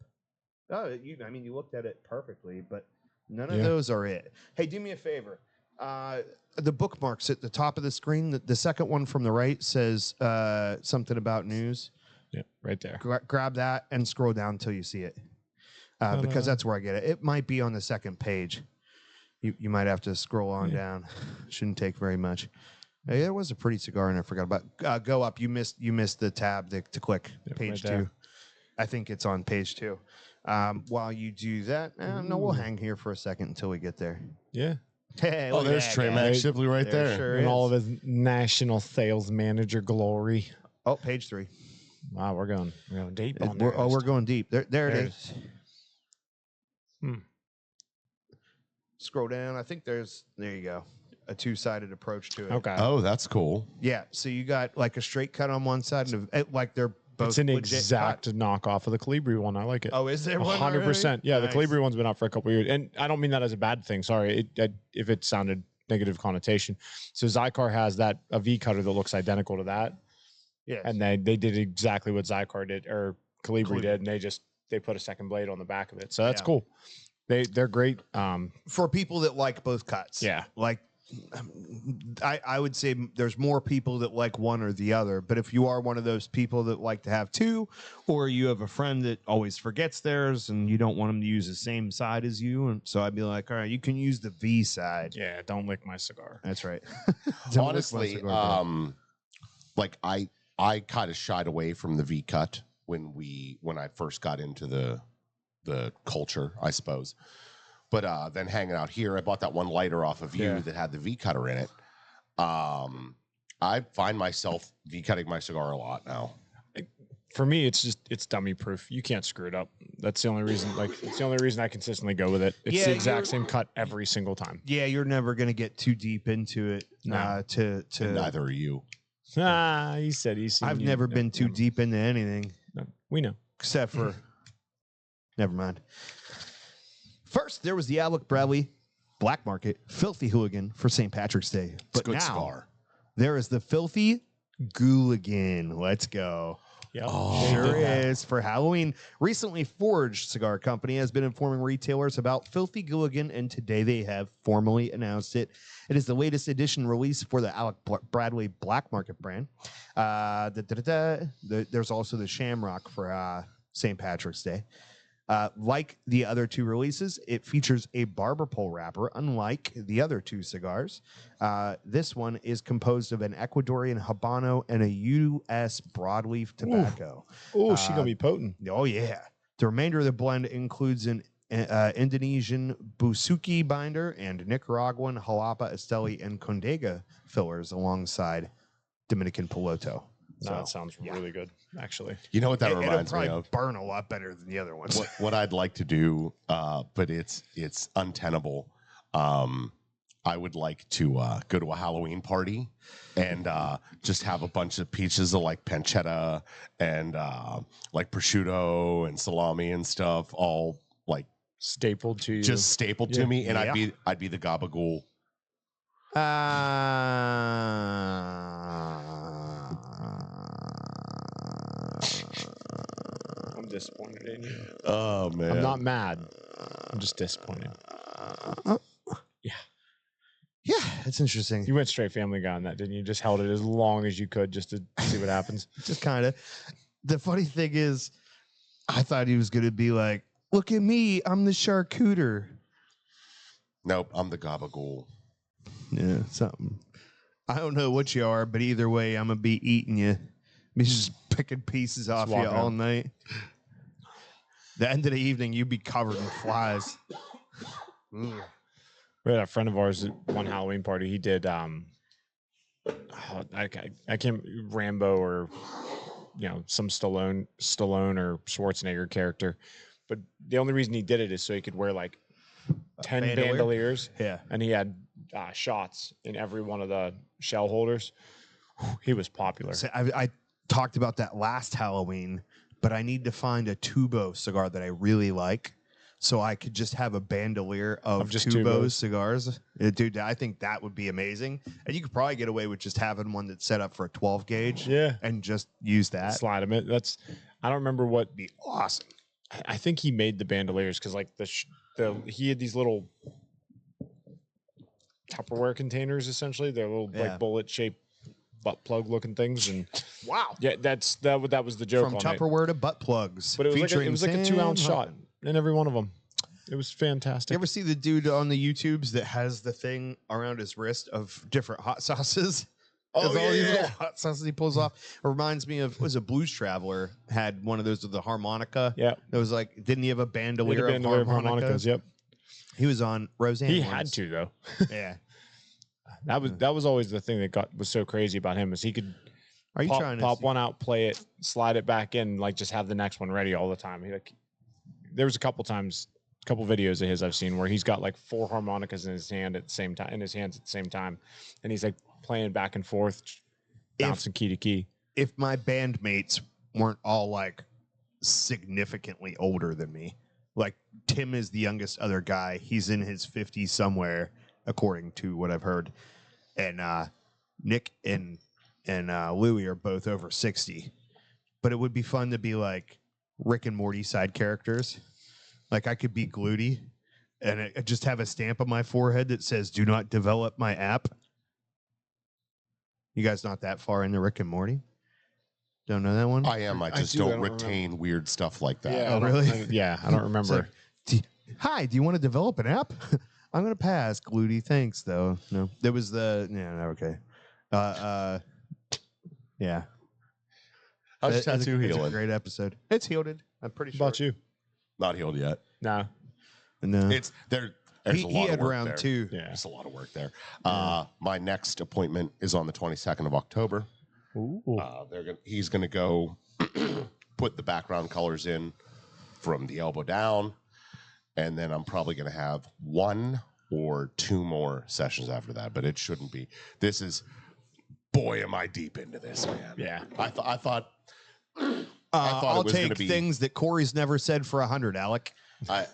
Oh, you looked at it perfectly, but none of those are it. Hey, do me a favor. The bookmarks at the top of the screen, the second one from the right says something about news. Yeah, right there. Grab that and scroll down until you see it, because that's where I get it. It might be on the second page. You might have to scroll on down. Shouldn't take very much. Hey, there was a pretty cigar and I forgot about. Go up. You missed the tab to click. Page right 2. I think it's on page 2. While you do that, no, we'll hang here for a second until we get there. Yeah. Hey, Oh, look at there's that Trey guy. Mac Shipley right there. Sure In all is. of his national sales manager glory. Oh, page 3. Wow, we're going deep on We're going deep. There There it it is. Hmm. Scroll down. I think there you go. A 2-sided approach to it. Okay. Oh, that's cool. Yeah. So you got like a straight cut on one side and like they're both It's an legit exact cut. knockoff of the Calibri one. I like it. Oh, is there one? 100%. Yeah, Nice. the Calibri one's been out for a couple of years, and I don't mean that as a bad thing. Sorry, if it sounded negative connotation. So Cigar has a V cutter that looks identical to that, Yes. and they did exactly what Cigar did or Calibri did, and they put a second blade on the back of it. So that's Yeah. cool. They're great. For people that like both cuts. Yeah. Like I would say there's more people that like one or the other. But if you are one of those people that like to have two, or you have a friend that always forgets theirs and you don't want them to use the same side as you, and so I'd be like, all right, you can use the V side. Yeah, don't lick my cigar. That's right. Honestly, like I kind of shied away from the V cut when I first got into the culture, I suppose. But then hanging out here, I bought that one lighter off of you that had the V cutter in it. I find myself V cutting my cigar a lot now. For me, it's dummy proof. You can't screw it up. That's the only reason. Like, it's the only reason I consistently go with it. It's the exact same cut every single time. Yeah, you're never gonna get too deep into it. No. To And neither are you. He said he's seen I've you. never been too deep into anything. No, we know. Except for, never mind. First, there was the Alec Bradley Black Market Filthy Hooligan for St. Patrick's Day. But Good now, cigar. there is the Filthy Gooligan. Let's go. Yeah, Sure is. For Halloween, Recently Forged Cigar Company has been informing retailers about Filthy Gooligan, and today they have formally announced it. It is the latest edition release for the Alec Bradley Black Market brand. There's also the Shamrock for St. Patrick's Day. Like the other two releases, it features a barber pole wrapper, unlike the other two cigars. This one is composed of an Ecuadorian Habano and a U.S. broadleaf tobacco. Oh, she gonna be potent. Oh, yeah. The remainder of the blend includes an Indonesian Busuki binder and Nicaraguan Jalapa Esteli and Condega fillers alongside Dominican Piloto. No, that sounds really good, actually. You know what that reminds me of? Burn a lot better than the other ones. What I'd like to do, but it's untenable. I would like to go to a Halloween party and just have a bunch of pieces of like pancetta and like prosciutto and salami and stuff, all like Stapled to you. just stapled to me, and I'd be the gabagool. I'm disappointed in you. Oh man, I'm not mad. I'm just disappointed. Yeah, it's interesting. You went straight Family Guy on that, didn't you? Just held it as long as you could just to see what happens. Just kind of. The funny thing is, I thought he was going to be like, look at me, I'm the charcuter. Nope, I'm the gabagool. Yeah, something. I don't know what you are, but either way, I'm going to be eating you. Me just picking pieces off you walking all out. night. The end of the evening, you'd be covered in flies. We had a friend of ours at one Halloween party. He did I can't Rambo or some Stallone or Schwarzenegger character. But the only reason he did it is so he could wear like 10 bandoliers. Yeah. And he had shots in every one of the shell holders. He was popular. So I talked about that last Halloween, but I need to find a Tubo cigar that I really like, so I could just have a bandolier of just Tubo Tubos. cigars. Dude, I think that would be amazing. And you could probably get away with just having one that's set up for a 12 gauge. Yeah. And just use that. Slide him in. I don't remember what. Be awesome. I think he made the bandoliers because like he had these little Tupperware containers, essentially. They're little like bullet shaped butt plug looking things, and Wow. yeah, that was the joke From on Tupperware to butt plugs. But it was like a 2-ounce Sam shot in every one of them. It was fantastic. You ever see the dude on the YouTubes that has the thing around his wrist of different hot sauces? Oh, There's all these yeah. little hot sauces he pulls off. It reminds me of, was a Blues Traveler had one of those with the harmonica. Yeah. It was like, didn't he have a He had bandolier, a bandolier of harmonicas? Yep. He was on Roseanne. He once. had to though. Yeah. That was always the thing that was so crazy about him is he could Are you trying to pop see- one out, play it, slide it back in, like just have the next one ready all the time. There was a couple videos of his I've seen where he's got like 4 harmonicas in his hands at the same time, and he's like playing back and forth, bouncing key to key. If my bandmates weren't all like significantly older than me, like Tim is the youngest other guy. He's in his 50s somewhere, according to what I've heard. And Nick and Louie are both over 60. But it would be fun to be like Rick and Morty side characters. Like I could be Gluty and I just have a stamp on my forehead that says "Do not develop my app." You guys not that far into Rick and Morty? Don't know that one? I am. I just I don't don't retain weird stuff like that. Oh, really? I don't remember. Hi, do you want to develop an app? I'm gonna pass, Gluty. Thanks, though. No, there was okay. Yeah. How's your It's a tattoo healing? great episode. It's healed. I'm pretty sure. About you? Not healed yet. No. No. It's there. There's a lot had of work round there. 2. Yeah. There's a lot of work there. My next appointment is on the 22nd of October. Ooh. He's gonna go put the background colors in from the elbow down, and then I'm probably gonna have 1 or 2 more sessions after that. But it shouldn't be. This is, boy, am I deep into this, man. Yeah. I thought I'll it was gonna take be things that Corey's never said for 100, Alec. I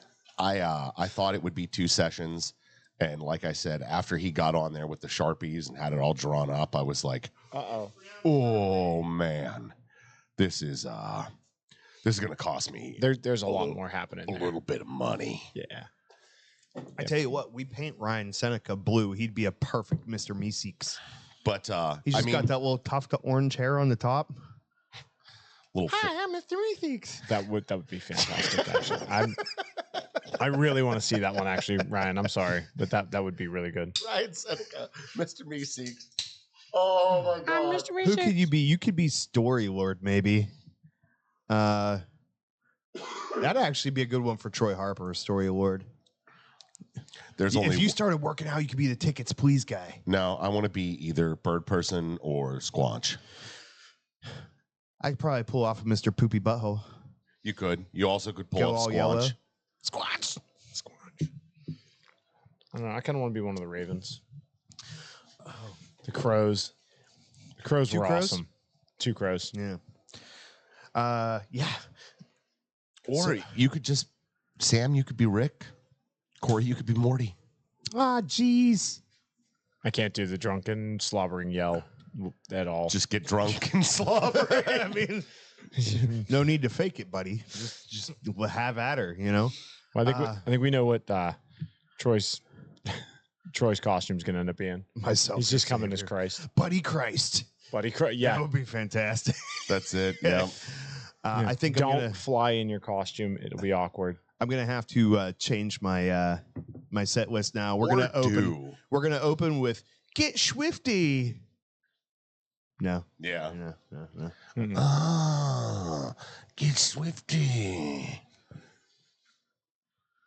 thought it would be 2 sessions, and like I said, after he got on there with the Sharpies and had it all drawn up, I was like, oh man, this is going to cost me There's a lot more happening a there. little bit of money. Yeah. I tell you what, we paint Ryan Seneca blue. He'd be a perfect Mr. Meeseeks. But He's just got that little tuft of orange hair on the top. little I'm Mr. Meeseeks. That would be fantastic. Actually, I really want to see that one. Actually, Ryan, I'm sorry, but that would be really good. Ryan Seneca, Mr. Meeseek. Oh my god. Who could you be? You could be Story Lord, maybe. That'd actually be a good one for Troy Harper, Story Lord. There's only If you started working out, you could be the tickets please guy. No, I want to be either Bird Person or Squanch. I could probably pull off a Mr. Poopy Butthole. You could. You also could pull Go off all Squanch. yellow. Squanch. I don't know. I kind of want to be one of the Ravens. The Crows. The Crows 2 were crows? awesome. 2 crows. Yeah. Yeah. Or you could just, Sam, you could be Rick. Corey, you could be Morty. Ah, jeez. I can't do the drunken, slobbering yell at all. Just get drunk and slobber. I mean, no need to fake it, buddy. Just have at her, you know? Well, I think we know what Troy's costume's going to end up being. Myself. He's just coming as Christ. Buddy Christ. Buddy Christ. Yeah. That would be fantastic. That's it. Yeah. I think don't fly in your costume. It'll be awkward. I'm gonna have to change my my set list now. We're gonna open with Get Swifty. No. Yeah. No. Mm-mm. Ah, Get Swifty.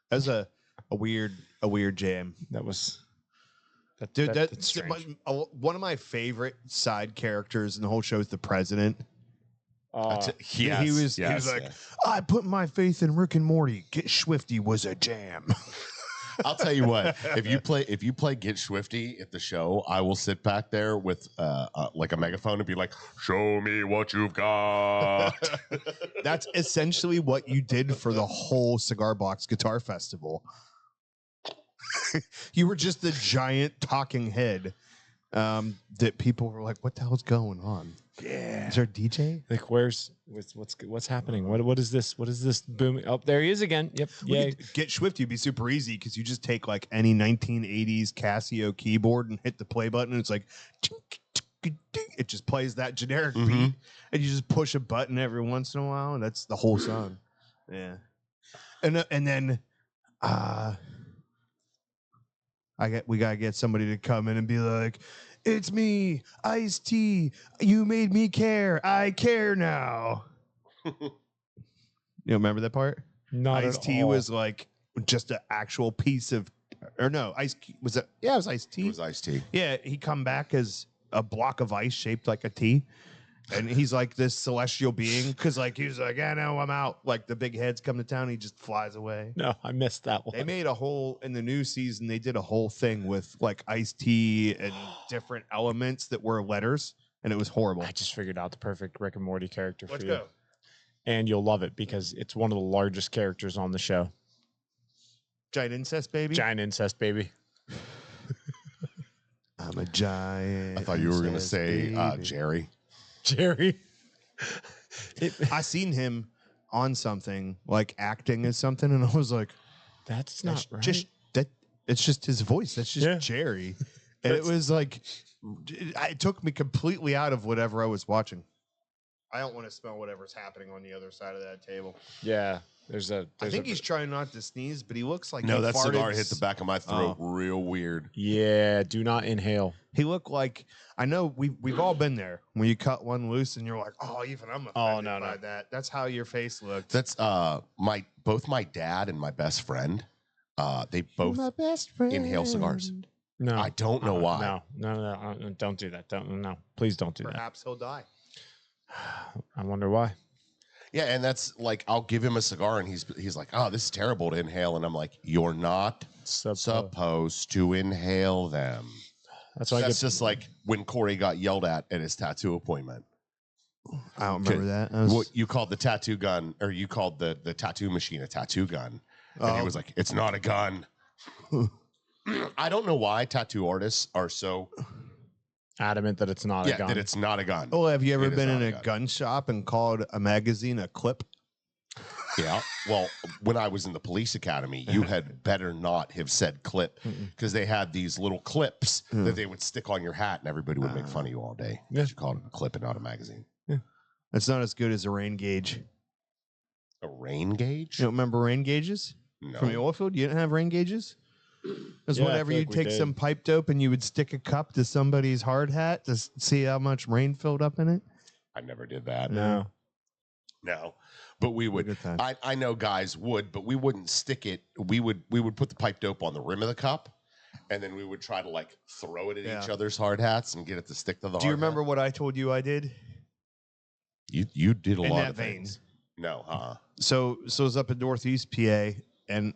That's a weird jam. That was. Dude, that's strange. one of my favorite side characters in the whole show is the president. He was like, I put my faith in Rick and Morty. Get Swifty was a jam. I'll tell you what. If you play Get Swifty at the show, I will sit back there with like a megaphone and be like, "Show me what you've got." That's essentially what you did for the whole Cigar Box Guitar Festival. You were just the giant talking head that people were like, "What the hell's going on?" Yeah. Is there a DJ? Like, what's happening? What is this? What is this booming? Oh, there he is again. Yep. Yeah. Get Swifty would be super easy because you just take like any 1980s Casio keyboard and hit the play button, and it's like it just plays that generic beat, and you just push a button every once in a while, and that's the whole song. Yeah. And then we gotta get somebody to come in and be like, "It's me, Ice-T. You made me care. I care now." You remember that part? Not Ice-T at all. was like just an actual piece of, or no, was it? Yeah, it was Ice-T. It was Ice-T. Yeah, he come back as a block of ice shaped like a T. And he's like this celestial being because like he was like, "I know I'm out." Like the big heads come to town, he just flies away. No, I missed that one. They made a whole in the new season. They did a whole thing with like Ice-T and different elements that were letters, and it was horrible. I just figured out the perfect Rick and Morty character Let's for you. go. And you'll love it because it's one of the largest characters on the show. Giant incest baby. Giant incest baby. I'm a giant. I thought you were gonna incest say baby. Jerry. Jerry. I seen him on something like acting as something, and I was like, That's not right. Just that. It's just his voice. That's just Jerry. And it was like, it took me completely out of whatever I was watching. I don't want to smell whatever's happening on the other side of that table. Yeah. I think he's trying not to sneeze, but he looks like No, that cigar hit the back of my throat real weird. Yeah, do not inhale. He looked like, I know we've all been there when you cut one loose and you're like, oh, even I'm offended by that. That's how your face looked. That's both my dad and my best friend. They both inhale cigars. No, I don't know why. No, don't do that. No, please don't do Perhaps he'll die. that. I wonder why. Yeah, and that's like, I'll give him a cigar and he's like, oh, this is terrible to inhale. And I'm like, you're not supposed to inhale them. That's just like when Corey got yelled at his tattoo appointment. I don't remember that. What you called the tattoo gun, or you called the tattoo machine a tattoo gun. And he was like, it's not a gun. I don't know why tattoo artists are so adamant that it's not a gun. that it's not a gun. Oh, have you ever been in a gun shop and called a magazine a clip? Yeah. Well, when I was in the police academy, you had better not have said clip, because they had these little clips that they would stick on your hat and everybody would make fun of you all day. You called it a clip and not a magazine. It's not as good as a rain gauge. A rain gauge? You don't remember rain gauges? No. From the oil field? You didn't have rain gauges? It was whenever you take some pipe dope and you would stick a cup to somebody's hard hat to see how much rain filled up in it. I never did that. No. But we would. I know guys would, but we wouldn't stick it. We would put the pipe dope on the rim of the cup, and then we would try to like throw it at each other's hard hats and get it to stick to the hard hat. Do you remember what I told you I did? You did a lot of vein. things. No, So it was up in Northeast PA, and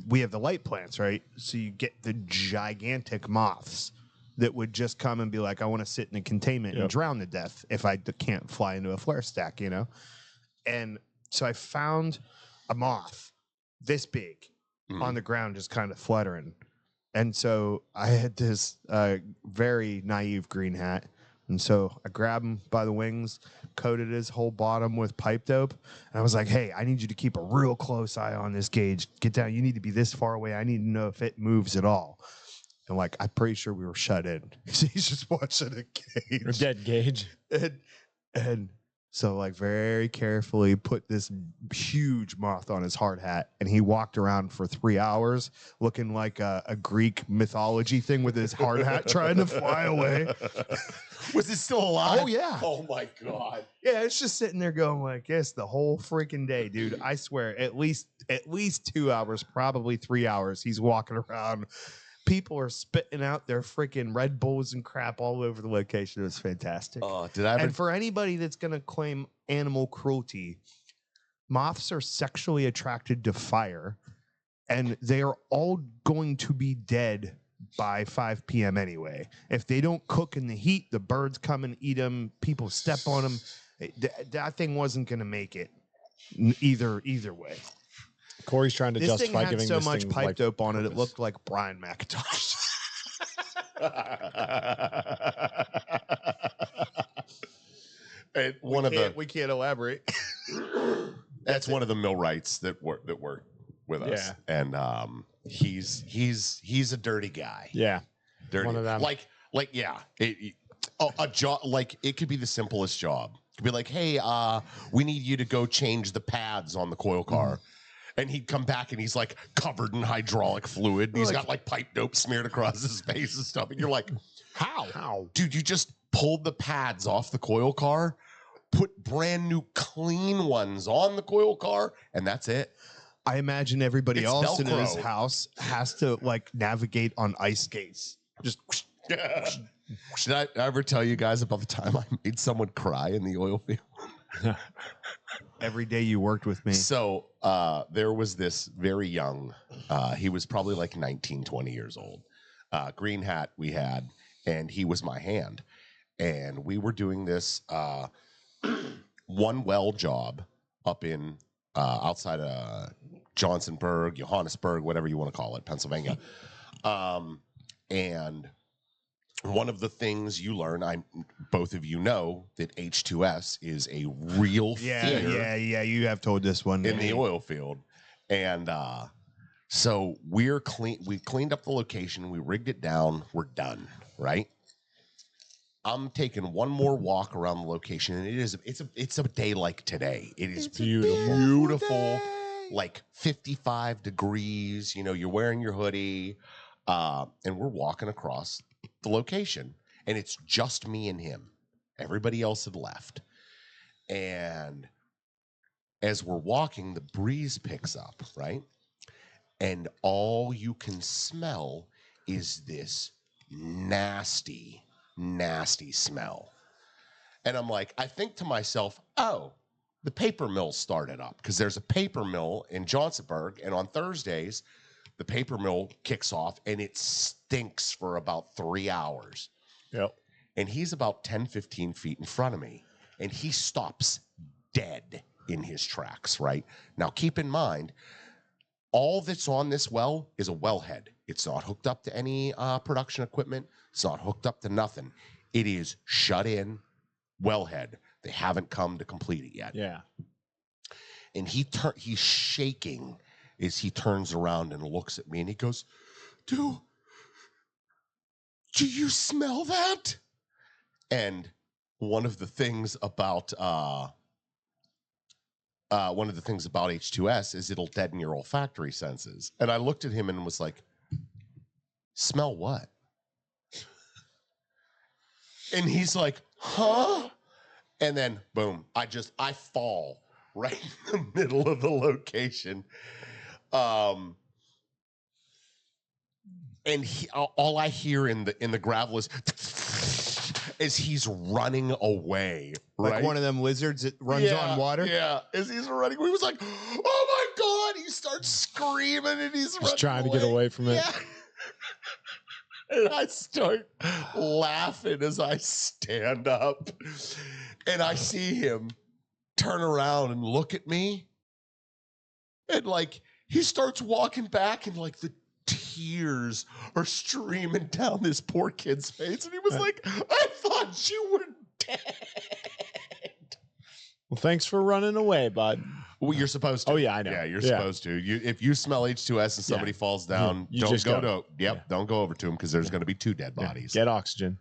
we have the light plants, right? So you get the gigantic moths that would just come and be like, I want to sit in a containment and drown to death if I can't fly into a flare stack, you know? And so I found a moth this big on the ground just kind of fluttering. And so I had this very naive green hat. And so I grabbed him by the wings, coated his whole bottom with pipe dope. And I was like, hey, I need you to keep a real close eye on this gauge. Get down. You need to be this far away. I need to know if it moves at all. And like, I'm pretty sure we were shut in. He's just watching a gauge. A dead gauge. And so like very carefully put this huge moth on his hard hat. And he walked around for 3 hours looking like a Greek mythology thing with his hard hat trying to fly away. Was it still alive? Oh, yeah. Oh, my God. Yeah, it's just sitting there going like this the whole freaking day, dude. I swear, at least 2 hours, probably 3 hours, he's walking around. People are spitting out their freaking Red Bulls and crap all over the location. It was fantastic. And for anybody that's going to claim animal cruelty, moths are sexually attracted to fire, and they are all going to be dead by 5 p.m. anyway. If they don't cook in the heat, the birds come and eat them. People step on them. That thing wasn't going to make it either way. Corey's trying to justify giving this this thing had so much pipe dope on it, purpose. it looked like Brian McIntosh. We can't elaborate. That's one of the millwrights that work with us, and he's a dirty guy. Yeah, dirty. One of them. A job, like it could be the simplest job. It could be like, hey, we need you to go change the pads on the coil car. And he'd come back and he's like covered in hydraulic fluid. And he's got like pipe dope smeared across his face and stuff. And you're like, how? Dude, you just pulled the pads off the coil car, put brand new clean ones on the coil car, and that's it. I imagine everybody else Velcro. in his house has to like navigate on ice skates. Just Did I ever tell you guys about the time I made someone cry in the oil field? Every day you worked with me. So there was this very young, he was probably like 19, 20 years old, green hat we had, and he was my hand. And we were doing this one well job up in outside of Johnsonburg, Johannesburg, whatever you want to call it, Pennsylvania. And one of the things you learn, both of you know that H2S is a real fear. Yeah. You have told this one in the oil field, And so we cleaned up the location, we rigged it down, we're done, right? I'm taking one more walk around the location, and it's a day like today. It is beautiful, like 55 degrees. You know, you're wearing your hoodie, and we're walking across the location, and it's just me and him. Everybody else had left, and as we're walking, the breeze picks up, right? And all you can smell is this nasty smell. And I'm like, I think to myself, oh, the paper mill started up, because there's a paper mill in Johnsonburg, and on Thursdays, the paper mill kicks off, and it stinks for about 3 hours. Yep. And he's about 10, 15 feet in front of me, and he stops dead in his tracks, right? Now, keep in mind, all that's on this well is a wellhead. It's not hooked up to any production equipment. It's not hooked up to nothing. It is shut in wellhead. They haven't come to complete it yet. Yeah. And he's shaking as he turns around and looks at me, and he goes, do you smell that? And one of the things about H2S is it'll deaden your olfactory senses. And I looked at him and was like, smell what? And he's like, huh? And then boom, I fall right in the middle of the location. And all I hear in the gravel is he's running away. Like right? one of them lizards that runs on water. Yeah, as he's running, he was like, "Oh my god!" He starts screaming, and he's trying to get away from it. Yeah. And I start laughing as I stand up, and I see him turn around and look at me, and like he starts walking back, and like the tears are streaming down this poor kid's face, and he was like, "I thought you were dead." Well, thanks for running away, bud. Well, you're supposed to. Oh yeah, I know. Yeah, you're supposed to. If you smell H2S and somebody falls down, you don't just go go. to. Don't go over to them, because there's going to be 2 dead bodies. Get oxygen.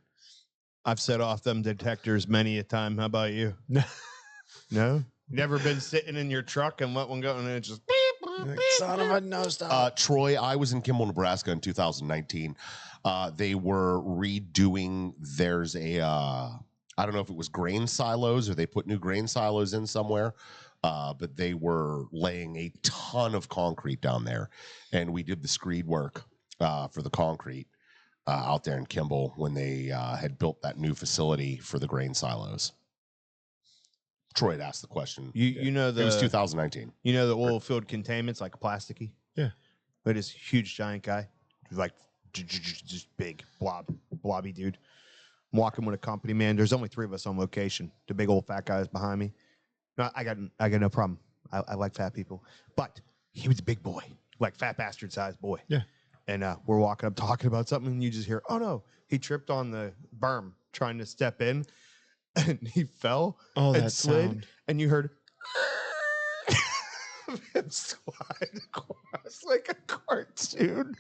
I've set off them detectors many a time. How about you? No? Never been sitting in your truck and let one go and it just Son of a nose stop. Troy, I was in Kimball, Nebraska in 2019. They were redoing. There's a. I don't know if it was grain silos or they put new grain silos in somewhere. But they were laying a ton of concrete down there, and we did the screed work for the concrete out there in Kimball when they had built that new facility for the grain silos. Troy had asked the question. you know it was 2019. You know the oil field containment's like plasticky? Yeah. But it's a huge giant guy. Like just big blobby dude. I'm walking with a company man. There's only 3 of us on location. The big old fat guy is behind me. No, I got no problem. I like fat people, but he was a big boy, like fat bastard sized boy. Yeah. And we're walking up talking about something, and you just hear, "Oh no!" He tripped on the berm trying to step in, and he fell and slid, sound. and you heard him slide across like a cartoon.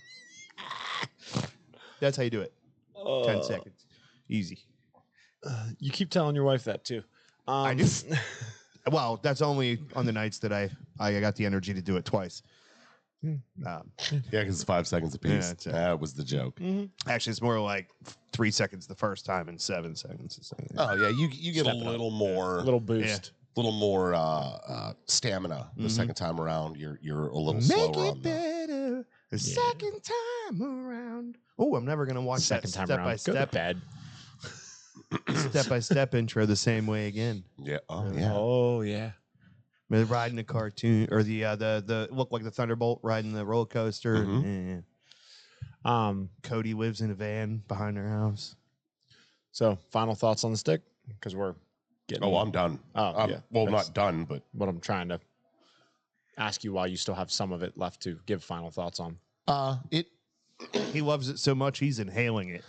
That's how you do it. 10 seconds, easy. You keep telling your wife that too. I do. Well, that's only on the nights that I got the energy to do it twice. Yeah, because it's 5 seconds apiece. Yeah, that was the joke. Mm-hmm. Actually, it's more like 3 seconds the first time and 7 seconds the second. Oh yeah, you get a little more, A little boost. little more stamina the second time around. You're a little Make slower it on the. better the second time around. Oh, I'm never gonna watch Second that time around. Go to step bed. by step intro the same way again. Yeah. Oh yeah. Oh yeah. They're riding the cartoon or the look like the Thunderbolt riding the roller coaster. Mhm. Cody lives in a van behind her house. So final thoughts on the stick, because we're getting. Oh, I'm done. Oh, yeah. Well, That's not done, but what I'm trying to ask you, while you still have some of it left to give final thoughts on. He loves it so much he's inhaling it.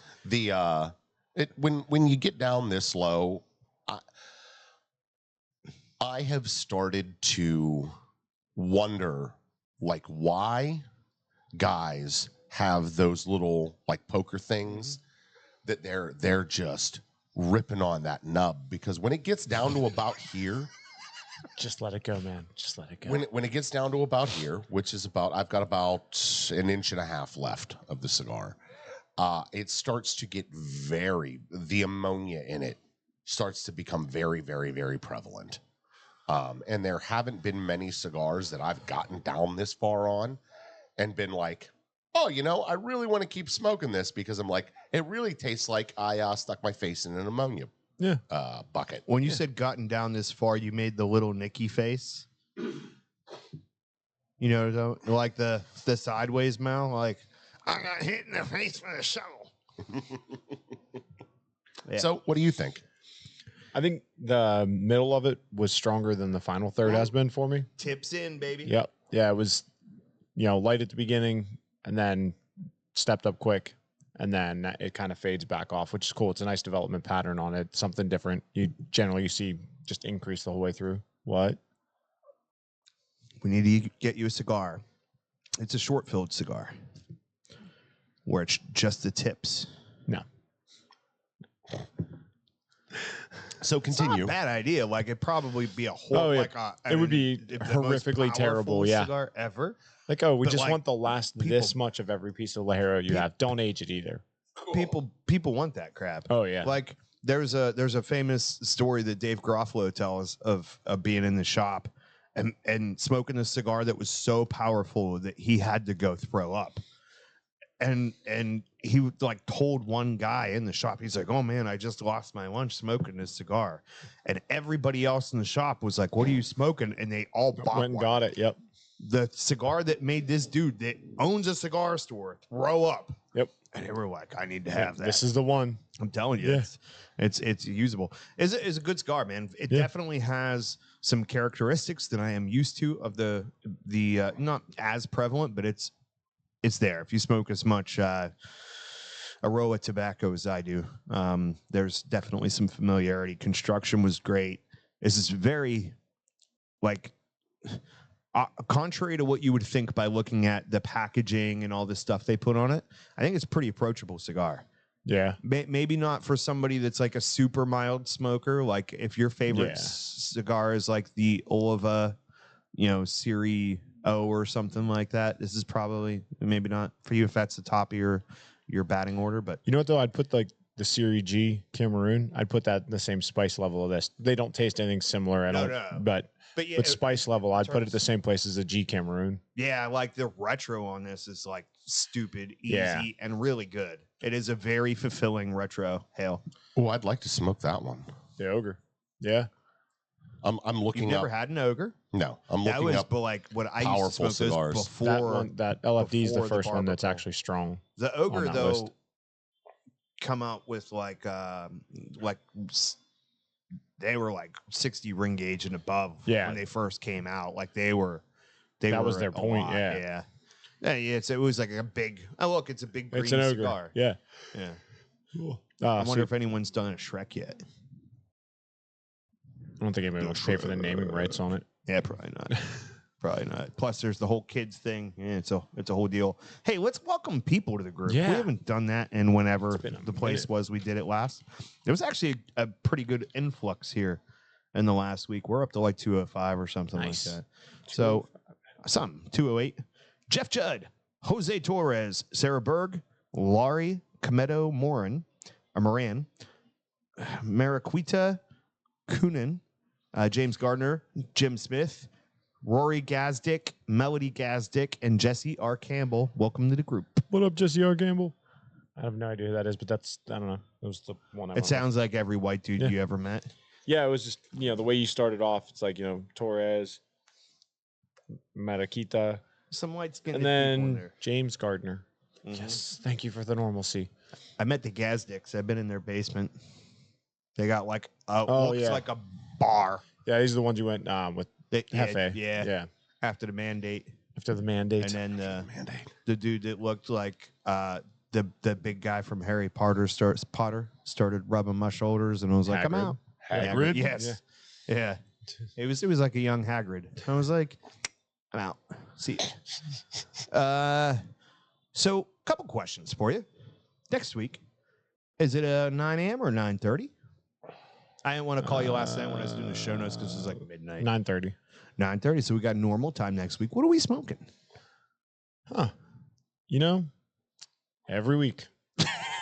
When you get down this low, I have started to wonder like why guys have those little like poker things that they're just ripping on that nub, because when it gets down to about here, Just let it go, man. Just let it go. when it gets down to about here, which is about, I've got about 1.5 inches left of the cigar, it starts to get the ammonia in it starts to become very, very, very prevalent. And there haven't been many cigars that I've gotten down this far on and been like, oh, I really want to keep smoking this, because I'm like, it really tastes like I stuck my face in an ammonia bucket. When you said gotten down this far, you made the little Nicky face. Like the sideways mouth, like I got hit in the face with a shovel. Yeah. So what do you think? I think the middle of it was stronger than the final third has been for me. Tips in, baby. Yep. Yeah, it was, light at the beginning and then stepped up quick, and then it kind of fades back off, which is cool. It's a nice development pattern on it. Something different. You see just increase the whole way through. What? We need to get you a cigar. It's a short-filled cigar where it's just the tips. No. So continue. It's not a bad idea. Like, it'd probably be a whole, Oh, yeah. it would be the most horrifically terrible, powerful yeah. cigar ever. Like, we But, just like, want the last this much of every piece of Lajero you have. Don't age it either. People want that crap. Oh, yeah. Like, there's a famous story that Dave Garofalo tells of being in the shop and smoking a cigar that was so powerful that he had to go throw up. And he like told one guy in the shop, he's like, oh man, I just lost my lunch smoking this cigar. And everybody else in the shop was like, what are you smoking? And they all bought Went and one. got it. Yep. The cigar that made this dude that owns a cigar store throw up. Yep. And they were like, I need to have that. This is the one. I'm telling you, Yeah. it's usable. It's a good cigar, man. It definitely has some characteristics that I am used to of the not as prevalent, but it's there. If you smoke as much Aroa tobacco as I do, there's definitely some familiarity. Construction was great. This is very like contrary to what you would think by looking at the packaging and all this stuff they put on it. I think it's a pretty approachable cigar. Yeah. Maybe not for somebody that's like a super mild smoker. Like if your favorite cigar is like the Oliva, Serie O or something like that, this is probably maybe not for you if that's the top of your batting order. But you know what though? I'd put like the Serie G Cameroon. I'd put that in the same spice level of this. They don't taste anything similar at all. But yeah, with spice level, I'd put it the same place as a G Cameroon. Yeah, like the retro on this is like stupid, easy, and really good. It is a very fulfilling retro. Hale. Oh, I'd like to smoke that one. The Ogre. Yeah. I'm looking. You've never had an Ogre? No, I'm looking up. But like what I powerful used to smoke cigars. before that LFD is the before the first one that's Barber actually strong. The Ogre that though list. come out with they were like 60 ring gauge and above when they first came out. Like that was their point. Lot, yeah. It was like a big. Oh look, it's a big green It's an Ogre. cigar. Yeah. Cool. I wonder if anyone's done a Shrek yet. I don't think anybody wants to pay for the naming rights on it. Yeah, probably not. Probably not. Plus, there's the whole kids thing. Yeah, it's a whole deal. Hey, let's welcome people to the group. Yeah. We haven't done that in whenever the place minute. was we did it last. It was actually a pretty good influx here in the last week. We're up to like 205 or something Nice. like that. So, 208. Jeff Judd, Jose Torres, Sarah Berg, Laurie Comedo Moran, Mariquita Coonan, James Gardner, Jim Smith, Rory Gazdick, Melody Gazdick, and Jesse R. Campbell. Welcome to the group. What up, Jesse R. Campbell? I have no idea who that is, but I don't know. That was the one I It sounds like every white dude you ever met. Yeah, it was just, the way you started off, it's like, Torres, Mariquita, Some white skinned and people in then there. James Gardner. Mhm. Yes, thank you for the normalcy. I met the Gazdicks. I've been in their basement. They got like looks yeah. like a bar. Yeah, these are the ones you went with Hefe. Yeah. After the mandate. After the mandate. And then the dude that looked like the big guy from Harry Potter started rubbing my shoulders, and I was like, I'm out. Hagrid? Yes. Yeah. It was like a young Hagrid. I was like, I'm out. See you. So, couple questions for you. Next week, is it a 9 a.m. or 9:30? I didn't want to call you last night when I was doing the show notes because it was like midnight. 9:30. 9:30. So we got normal time next week. What are we smoking? Huh. You know, every week.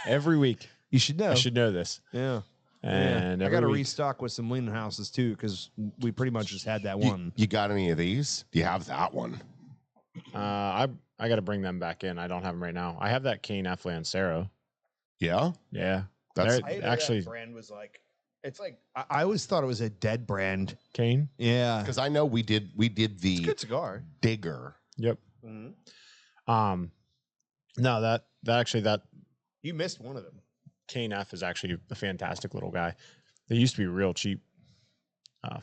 Every week. You should know. I should know this. Yeah. And I got to every week. restock with some leaning houses too because we pretty much just had that one. You got any of these? Do you have that one? I got to bring them back in. I don't have them right now. I have that Cane F. Lancero. Yeah. Yeah. That's actually that brand was like. It's like I always thought it was a dead brand. Cane. Yeah. because I know we did It's a the good cigar. Digger. Yep. Mm-hmm. No, that You missed one of them. Cane F is actually a fantastic little guy. They used to be real cheap.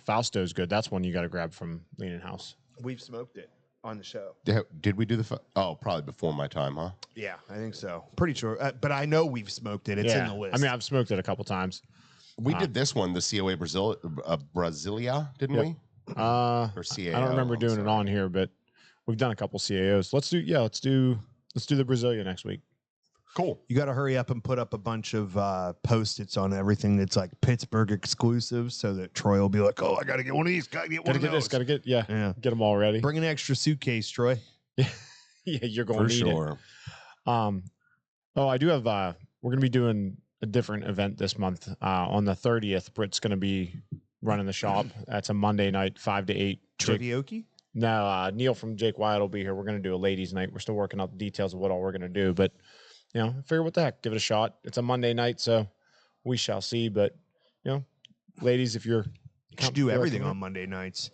Fausto's good. That's one you got to grab from Leaning House. We've smoked it on the show. Did we do the? Probably before my time, huh? Yeah, I think so. Pretty sure. But I know we've smoked it. It's in the list. I mean, I've smoked it a couple times. We did this one, the COA Brasilia, didn't we? Or CAO, I don't remember I'm doing it sorry. on here, but we've done a couple CAOs. Let's do the Brasilia next week. Cool. You got to hurry up and put up a bunch of Post-its on everything that's like Pittsburgh exclusives so that Troy will be like, oh, I got to get one of these. Got to get one Gotta of get those. this. Gotta get Yeah. Get them all ready. Bring an extra suitcase, Troy. Yeah, you're going For to need sure. it. I do have. We're gonna be doing a different event this month. On the 30th, Britt's gonna be running the shop. That's a Monday night, 5 to 8. Trivioki? No, Neil from Jake Wyatt will be here. We're gonna do a ladies' night. We're still working out the details of what all we're gonna do, but figure what the heck, give it a shot. It's a Monday night, so we shall see. But ladies, if you're You should do everything on Monday nights.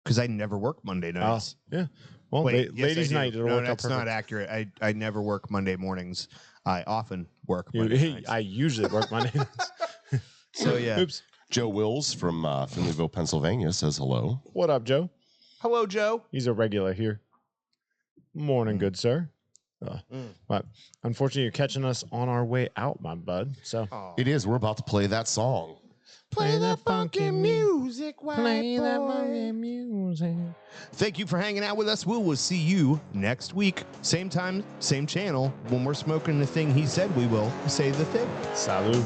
Because I never work Monday nights. Yeah. Well, Wait, yes, ladies' I do. night, it'll No, work out that's not perfect. accurate. I never work Monday mornings. I often work Monday nights. I usually work Monday nights. So, yeah. Oops. Joe Wills from Finleyville, Pennsylvania says hello. What up, Joe? Hello, Joe. He's a regular here. Morning, good sir. But unfortunately, you're catching us on our way out, my bud. So It is. We're about to play that song. play that funky music, play that funky music. Thank you for hanging out with us. We will see you next week. Same time, same channel. When we're smoking the thing he said we will, say the thing. Salud.